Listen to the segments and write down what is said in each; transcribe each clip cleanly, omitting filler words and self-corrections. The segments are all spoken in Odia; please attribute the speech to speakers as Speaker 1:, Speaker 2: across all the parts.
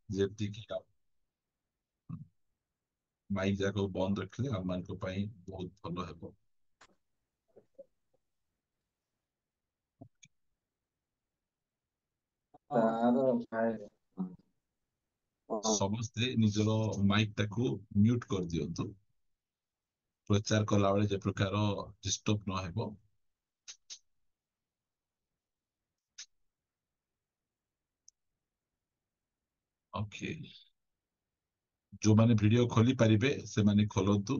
Speaker 1: ଯେମିତି କି ମାଇକ୍ ଯାକ ବନ୍ଦ ରଖିଲେ ଆମମାନଙ୍କ ପାଇଁ ବହୁତ ଭଲ ହେବ।
Speaker 2: ତାର ଭାଇ
Speaker 1: ସମସ୍ତେ ନିଜର ମାଇକ୍ ଟାକୁ ମ୍ୟୁଟ କରିଦିଅନ୍ତୁ, ପ୍ରଚାର କଲାବେଳେ ଯେ ପ୍ରକାର ଡିଷ୍ଟର୍ବ ନହେବ। ଓକେ, ଯୋଉମାନେ ଭିଡିଓ ଖୋଲି ପାରିବେ ସେମାନେ ଖୋଲନ୍ତୁ,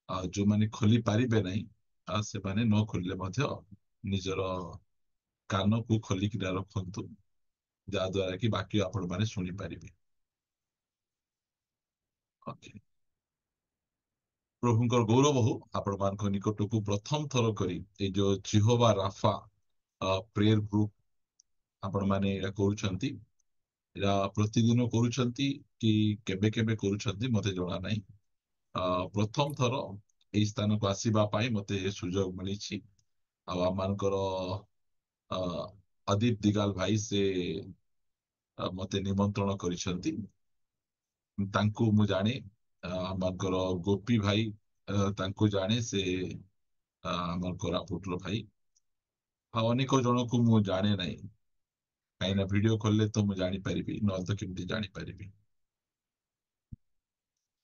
Speaker 1: ଆଉ ଯୋଉମାନେ ଖୋଲି ପାରିବେ ନାହିଁ ସେମାନେ ନ ଖୋଲିଲେ ମଧ୍ୟ ନିଜର କାନକୁ ଖୋଲିକିନା ରଖନ୍ତୁ, ଯାହା ଦ୍ୱାରା କି ବାକି ଆପଣମାନେ ଶୁଣିପାରିବେ। ଓକେ, ପ୍ରଭୁଙ୍କର ଗୌରବ ହଉ ଆପଣମାନଙ୍କ ନିକଟକୁ ପ୍ରଥମ ଥର କରି ଏଇ ଯୋଉ ଜିହୋବା ରାଫା ପ୍ରେୟର ଗ୍ରୁପ ଆପଣମାନେ ଏଇଟା କରୁଛନ୍ତି, ଏଇଟା ପ୍ରତିଦିନ କରୁଛନ୍ତି କି କେବେ କେବେ କରୁଛନ୍ତି ମତେ ଜଣା ନାହିଁ। ପ୍ରଥମ ଥର ଏଇ ସ୍ଥାନକୁ ଆସିବା ପାଇଁ ମତେ ସୁଯୋଗ ମିଳିଛି। ଆଉ ଆମମାନଙ୍କର ଅଦିତ ଦିଗାଲ ଭାଇ ସେ ମତେ ନିମନ୍ତ୍ରଣ କରିଛନ୍ତି। ତାଙ୍କୁ ମୁଁ ଜାଣେ, ଆମଙ୍କର ଗୋପୀ ଭାଇ ତାଙ୍କୁ ଜାଣେ, ସେ ଆମର କୋରାପୁଟର ଭାଇ। ଆଉ ଅନେକ ଜଣଙ୍କୁ ମୁଁ ଜାଣେ ନାହିଁ, କାହିଁକିନା ଭିଡିଓ କଲରେ ତ ମୁଁ ଜାଣିପାରିବି, ନହେଲେ ତ କେମିତି ଜାଣିପାରିବି।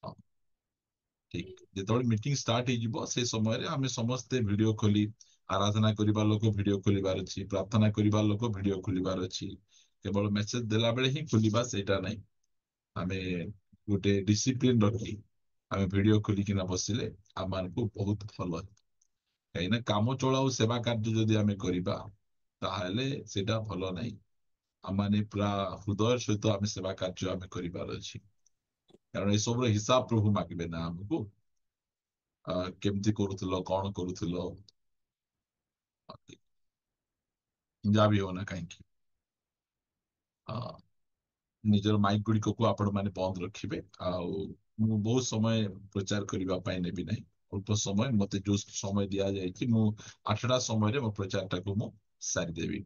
Speaker 1: ହଁ, ଠିକ ଯେତେବେଳେ ମିଟିଂ ଷ୍ଟାର୍ଟ ହେଇଯିବ ସେ ସମୟରେ ଆମେ ସମସ୍ତେ ଭିଡିଓ ଖୋଲି, ଆରାଧନା କରିବା ଲୋକ ଭିଡିଓ ଖୋଲିବାର ଅଛି, ପ୍ରାର୍ଥନା କରିବା ଲୋକ ଭିଡିଓ ଖୋଲିବାର ଅଛି। କେବଳ ମେସେଜ ଦେଲା ବେଳେ ହିଁ ଖୋଲିବା ସେଇଟା ନାହିଁ। ଆମେ ଗୋଟେ ଡିସିପ୍ଲିନ ରଖି ଆମେ ଭିଡିଓ ଖୋଲିକିନା ବସିଲେ ଆମମାନଙ୍କୁ ବହୁତ ଭଲ। କାହିଁକିନା କାମ ଚଳାଉ ସେବା କାର୍ଯ୍ୟ ଯଦି ଆମେ କରିବା ତାହେଲେ ସେଇଟା ଭଲ ନାହିଁ। ଆମମାନେ ପୁରା ହୃଦୟ ସହିତ ଆମେ ସେବା କାର୍ଯ୍ୟ ଆମେ କରିବାର ଅଛି, କାରଣ ଏସବୁର ହିସାବ ପ୍ରଭୁ ମାଗିବେ ନା ଆମକୁ। କେମିତି କରୁଥିଲ, କଣ କରୁଥିଲ, ଯାହା ବି ହଉ ନା କାହିଁକି ନିଜର ମାଇକ୍ ଗୁଡିକକୁ ଆପଣ ମାନେ ବନ୍ଦ ରଖିବେ। ଆଉ ମୁଁ ବହୁତ ସମୟ ପ୍ରଚାର କରିବା ପାଇଁ ନେବି ନାହିଁ, ଅଳ୍ପ ସମୟ, ମତେ ଯୋଉ ସମୟ ଦିଆଯାଇଛି ମୁଁ 8ଟା ସମୟରେ ମୋ ପ୍ରଚାରଟାକୁ ମୁଁ ସାରିଦେବି।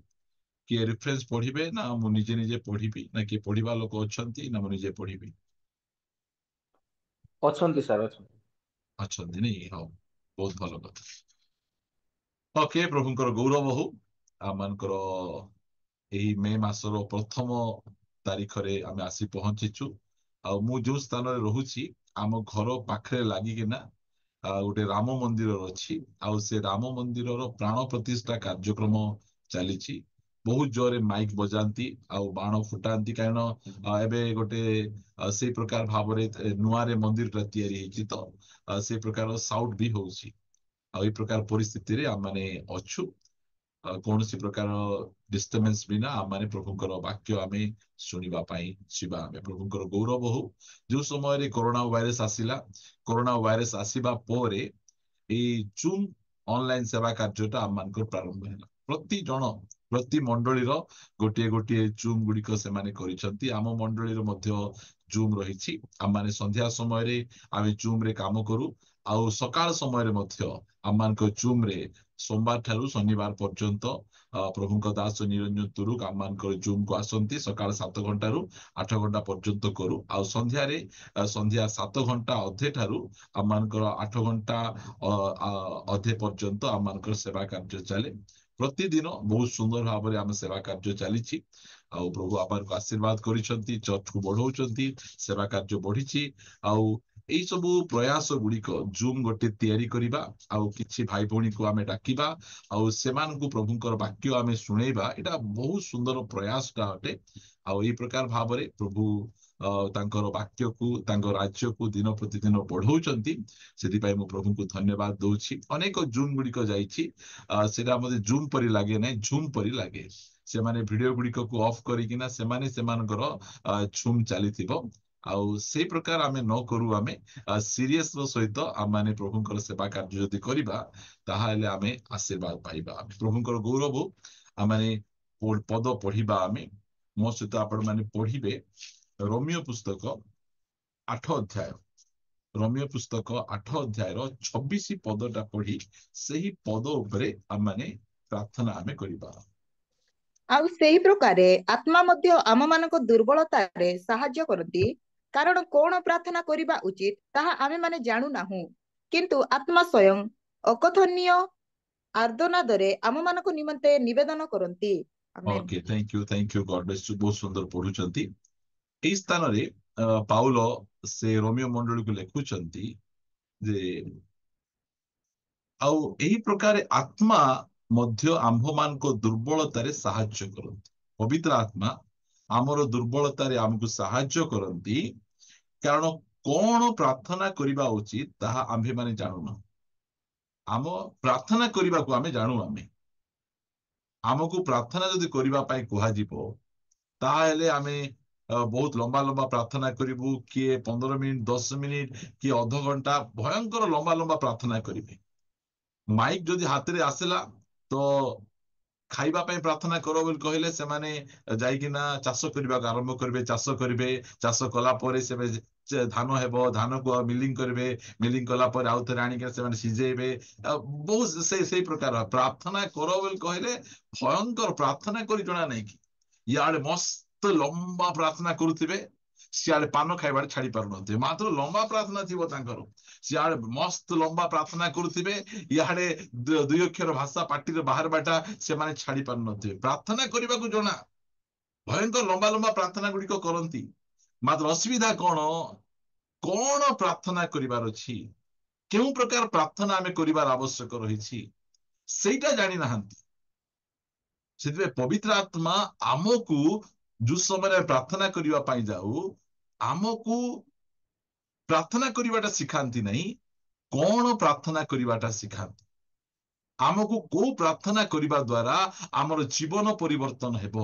Speaker 1: କିଏ ରେଫରେନ୍ସ ପଢିବେ ନା ମୁଁ ନିଜେ ନିଜେ ପଢିବି, ନା କିଏ ପଢିବା ଲୋକ ଅଛନ୍ତି ନା ମୁଁ ନିଜେ ପଢିବି?
Speaker 2: ଅଛନ୍ତି ସାର୍ ଅଛନ୍ତି।
Speaker 1: ଅଛନ୍ତି ନାଇଁ, ହଉ, ବହୁତ ଭଲ କଥା। ଓକେ, ପ୍ରଭୁଙ୍କର ଗୌରବ ହଉ। ଆମମାନଙ୍କର ଏହି ମେ ମାସର ପ୍ରଥମ ତାରିଖରେ ଆମେ ଆସି ପହଞ୍ଚିଛୁ। ଆଉ ମୁଁ ଯୋଉ ସ୍ଥାନରେ ରହୁଛି ଆମ ଘର ପାଖରେ ଲାଗିକିନା ଗୋଟେ ରାମ ମନ୍ଦିର ଅଛି। ଆଉ ସେ ରାମ ମନ୍ଦିରର ପ୍ରାଣ ପ୍ରତିଷ୍ଠା କାର୍ଯ୍ୟକ୍ରମ ଚାଲିଛି। ବହୁତ ଜୋରରେ ମାଇକ୍ ବଜାନ୍ତି ଆଉ ବାଣ ଫୁଟାନ୍ତି, କାରଣ ଏବେ ଗୋଟେ ସେଇ ପ୍ରକାର ଭାବରେ ନୂଆରେ ମନ୍ଦିରଟା ତିଆରି ହେଇଛି, ତ ସେଇ ପ୍ରକାର ସାଉଟ ବି ହଉଛି। ଆଉ ଏଇ ପ୍ରକାର ପରିସ୍ଥିତିରେ ଆମେ ଅଛୁ। କୌଣସି ପ୍ରକାର ଡିଷ୍ଟର୍ବାନ୍ସ ବିନା ଆମେ ପ୍ରଭୁଙ୍କର ବାକ୍ୟ ଆମେ ଶୁଣିବା ପାଇଁ ଯିବା। ଆମେ ପ୍ରଭୁଙ୍କର ଗୌରବ ହଉ। ଯୋଉ ସମୟରେ କରୋନା ଭାଇରସ ଆସିଲା, କରୋନା ଭାଇରସ ଆସିବା ପରେ ଏଇ ଜୁମ୍ ଅନଲାଇନ ସେବା କାର୍ଯ୍ୟଟା ଆମମାନଙ୍କର ପ୍ରାରମ୍ଭ ହେଲା। ପ୍ରତି ଜଣ, ପ୍ରତି ମଣ୍ଡଳୀର ଗୋଟିଏ ଗୋଟିଏ ଜୁମ୍ ଗୁଡିକ ସେମାନେ କରିଛନ୍ତି। ଆମ ମଣ୍ଡଳୀର ମଧ୍ୟ ଜୁମ୍ ରହିଛି। ଆମମାନେ ସନ୍ଧ୍ୟା ସମୟରେ ଆମେ ଜୁମ୍ ରେ କାମ କରୁ, ଆଉ ସକାଳ ସମୟରେ ମଧ୍ୟ ଆମମାନଙ୍କ ଜୁମ୍ ରେ ସୋମବାର ଠାରୁ ଶନିବାର ପର୍ଯ୍ୟନ୍ତ ପ୍ରଭୁଙ୍କ ଦାସ ନିରଞ୍ଜନ ତୁରୁକ ଆମମାନଙ୍କର ଜୁମ୍ କୁ ଆସନ୍ତି। ସକାଳ 7 ଘଣ୍ଟାରୁ 8 ଘଣ୍ଟା ପର୍ଯ୍ୟନ୍ତ କରୁ, ଆଉ ସନ୍ଧ୍ୟାରେ ସନ୍ଧ୍ୟା 7 ଘଣ୍ଟା ଅଧେ ଠାରୁ ଆମମାନଙ୍କର 8 ଘଣ୍ଟା ଅଧେ ପର୍ଯ୍ୟନ୍ତ ଆମମାନଙ୍କର ସେବା କାର୍ଯ୍ୟ ଚାଲେ। ପ୍ରତିଦିନ ବହୁତ ସୁନ୍ଦର ଭାବରେ ଆମ ସେବା କାର୍ଯ୍ୟ ଚାଲିଛି। ଆଉ ପ୍ରଭୁ ଆମମାନଙ୍କୁ ଆଶୀର୍ବାଦ କରିଛନ୍ତି, ଚର୍ଚ୍ଚକୁ ବଢଉଛନ୍ତି, ସେବା କାର୍ଯ୍ୟ ବଢିଛି। ଆଉ ଏଇ ସବୁ ପ୍ରୟାସ ଗୁଡିକ ଜୁମ୍ ଗୋଟେ ତିଆରି କରିବା, ଆଉ କିଛି ଭାଇ ଭଉଣୀକୁ ଆମେ ଡାକିବା, ଆଉ ସେମାନଙ୍କୁ ପ୍ରଭୁଙ୍କର ବାକ୍ୟ ଆମେ ଶୁଣେଇବା, ଏଇଟା ବହୁତ ସୁନ୍ଦର ପ୍ରୟାସଟା ଅଟେ। ଆଉ ଏଇ ପ୍ରକାର ଭାବରେ ପ୍ରଭୁ ତାଙ୍କର ବାକ୍ୟକୁ, ତାଙ୍କ ରାଜ୍ୟକୁ ଦିନ ପ୍ରତିଦିନ ବଢଉଛନ୍ତି। ସେଥିପାଇଁ ମୁଁ ପ୍ରଭୁଙ୍କୁ ଧନ୍ୟବାଦ ଦଉଛି। ଅନେକ ଜୁମ୍ ଗୁଡିକ ଯାଇଛି, ସେଟା ମତେ ଜୁମ୍ ପରି ଲାଗେ ନାହିଁ, ଝୁମ୍ ପରି ଲାଗେ। ସେମାନେ ଭିଡିଓ ଗୁଡିକକୁ ଅଫ୍ କରିକିନା ସେମାନେ ସେମାନଙ୍କର ଝୁମ୍ ଚାଲିଥିବ। ଆଉ ସେଇ ପ୍ରକାର ଆମେ ନ କରୁ, ଆମେ ସିରିୟସ ର ସହିତ ଆମେ ପ୍ରଭୁଙ୍କର ସେବା କାର୍ଯ୍ୟ ଯଦି କରିବା ତାହେଲେ ଆମେ ଆଶୀର୍ବାଦ ପାଇବା। ଆମେ ପ୍ରଭୁଙ୍କର ଗୌରବ, ଆମେ ପଦ ପଢିବା। ଆମେ ମୋ ସହିତ ଆପଣ ମାନେ ପଢିବେ ରୋମିଓ ପୁସ୍ତକ 8 ଅଧ୍ୟାୟ। ରୋମିଓ ପୁସ୍ତକ 8 ଅଧ୍ୟାୟର 26 ପଦଟା ପଢି ସେହି ପଦ ଉପରେ ଆମେ ପ୍ରାର୍ଥନା ଆମେ କରିବା।
Speaker 3: ଆଉ ସେହି ପ୍ରକାରେ ଆତ୍ମା ମଧ୍ୟ ଆମମାନଙ୍କ ଦୁର୍ବଳତାରେ ସାହାଯ୍ୟ କରନ୍ତି। କାରଣ କଣ ପ୍ରାର୍ଥନା କରିବା ଉଚିତ ତାହା ଆମେମାନେ ଜାଣୁନାହୁଁ, କିନ୍ତୁ ଆତ୍ମା ସ୍ୱୟଂ ଅକଥନୀୟ ଆର୍ତ୍ତନାଦରେ ଆମମାନଙ୍କ ନିମନ୍ତେ ନିବେଦନ କରନ୍ତି। Amen.
Speaker 1: Okay, thank you God bless you. ବହୁତ ସୁନ୍ଦର ପଢୁଛନ୍ତି। ଏଇ ସ୍ଥାନରେ ପାଉଲ ସେ ରୋମିଓ ମଣ୍ଡଳୀକୁ ଲେଖୁଛନ୍ତି ଯେ ଆଉ ଏହି ପ୍ରକାର ଆତ୍ମା ମଧ୍ୟ ଆମ୍ଭମାନଙ୍କ ଦୁର୍ବଳତାରେ ସାହାଯ୍ୟ କରନ୍ତି। ପବିତ୍ର ଆତ୍ମା ଆମର ଦୁର୍ବଳତାରେ ଆମକୁ ସାହାଯ୍ୟ କରନ୍ତି, କାରଣ କଣ ପ୍ରାର୍ଥନା କରିବା ଉଚିତ ତାହା ଆମ୍ଭେମାନେ ଜାଣୁନାହୁଁ। ଆମ ପ୍ରାର୍ଥନା କରିବାକୁ ଆମେ ଜାଣୁ। ଆମକୁ ପ୍ରାର୍ଥନା ଯଦି କରିବା ପାଇଁ କୁହାଯିବ ତାହେଲେ ଆମେ ବହୁତ ଲମ୍ବା ଲମ୍ବା ପ୍ରାର୍ଥନା କରିବୁ। କିଏ 15 ମିନିଟ, 10 ମିନିଟ, କିଏ ଅଧଘଣ୍ଟା ଭୟଙ୍କର ଲମ୍ବା ଲମ୍ବା ପ୍ରାର୍ଥନା କରିବେ। ମାଇକ୍ ଯଦି ହାତରେ ଆସିଲା ତ ଖାଇବା ପାଇଁ ପ୍ରାର୍ଥନା କର ବୋଲି କହିଲେ ସେମାନେ ଯାଇକିନା ଚାଷ କରିବାକୁ ଆରମ୍ଭ କରିବେ। ଚାଷ କରିବେ, ଚାଷ କଲା ପରେ ସେ ଧାନ ହେବ, ଧାନକୁ ମିଲିଂ କରିବେ, ମିଲିଂ କଲା ପରେ ଆଉ ଥରେ ଆଣିକି ସେମାନେ ସିଝେଇବେ। ବହୁତ ସେଇ ପ୍ରକାର ପ୍ରାର୍ଥନା କର ବୋଲି କହିଲେ ଭୟଙ୍କର ପ୍ରାର୍ଥନା କରି ଜଣା ନାହିଁ କି ଇଆଡେ ମସ୍ତ ଲମ୍ବା ପ୍ରାର୍ଥନା କରୁଥିବେ, ସିଆଡେ ପାନ ଖାଇବାରେ ଛାଡି ପାରୁନଥିବେ। ମାତ୍ର ଲମ୍ବା ପ୍ରାର୍ଥନା ଥିବ ତାଙ୍କର। ସିଆଡେ ମସ୍ତ ଲମ୍ବା ପ୍ରାର୍ଥନା କରୁଥିବେ, ଇଆଡେ ଦୁଇ ଅକ୍ଷର ଭାଷା ପାଟିରେ ବାହାରବାଟା ସେମାନେ ଛାଡି ପାରୁନଥିବେ। ପ୍ରାର୍ଥନା କରିବାକୁ ଜଣା, ଭୟଙ୍କର ଲମ୍ବା ଲମ୍ବା ପ୍ରାର୍ଥନା ଗୁଡିକ କରନ୍ତି। ମାତ୍ର ଅସୁବିଧା କଣ ପ୍ରାର୍ଥନା କରିବାର ଅଛି, କେଉଁ ପ୍ରକାର ପ୍ରାର୍ଥନା ଆମେ କରିବାର ଆବଶ୍ୟକ ରହିଛି ସେଇଟା ଜାଣିନାହାନ୍ତି। ସେଥିପାଇଁ ପବିତ୍ର ଆତ୍ମା ଆମକୁ ଯୋଉ ସମୟରେ ପ୍ରାର୍ଥନା କରିବା ପାଇଁ ଯାଉ, ଆମକୁ ପ୍ରାର୍ଥନା କରିବାଟା ଶିଖାନ୍ତି ନାହିଁ, କଣ ପ୍ରାର୍ଥନା କରିବାଟା ଶିଖାନ୍ତି। ଆମକୁ କୋଉ ପ୍ରାର୍ଥନା କରିବା ଦ୍ଵାରା ଆମର ଜୀବନ ପରିବର୍ତ୍ତନ ହେବ।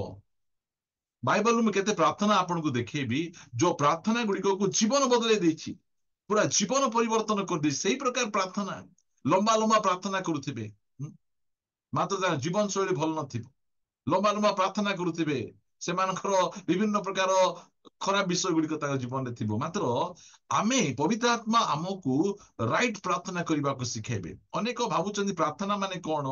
Speaker 1: ବାଇବଲରୁ ମୁଁ କେତେ ପ୍ରାର୍ଥନା ଆପଣଙ୍କୁ ଦେଖେଇବି ଯୋଉ ପ୍ରାର୍ଥନା ଗୁଡିକକୁ ଜୀବନ ବଦଳେଇ ଦେଇଛି, ପୁରା ଜୀବନ ପରିବର୍ତ୍ତନ କରିଦେଇଛି। ସେଇ ପ୍ରକାର ପ୍ରାର୍ଥନା ଲମ୍ବା ଲମ୍ବା ପ୍ରାର୍ଥନା କରୁଥିବେ, ମାତ୍ର ତାର ଜୀବନ ଶୈଳୀ ଭଲ ନଥିବ। ଲମ୍ବା ଲମ୍ବା ପ୍ରାର୍ଥନା କରୁଥିବେ, ସେମାନଙ୍କର ବିଭିନ୍ନ ପ୍ରକାର ଖରାପ ବିଷୟ ଗୁଡିକ ତାଙ୍କ ଜୀବନରେ ଥିବ। ମାତ୍ର ଆମେ ପବିତ୍ର ଆତ୍ମା ଆମକୁ ରାଇଟ ପ୍ରାର୍ଥନା କରିବାକୁ ଶିଖେଇବେ। ଅନେକ ଭାବୁଛନ୍ତି ପ୍ରାର୍ଥନା ମାନେ କଣ,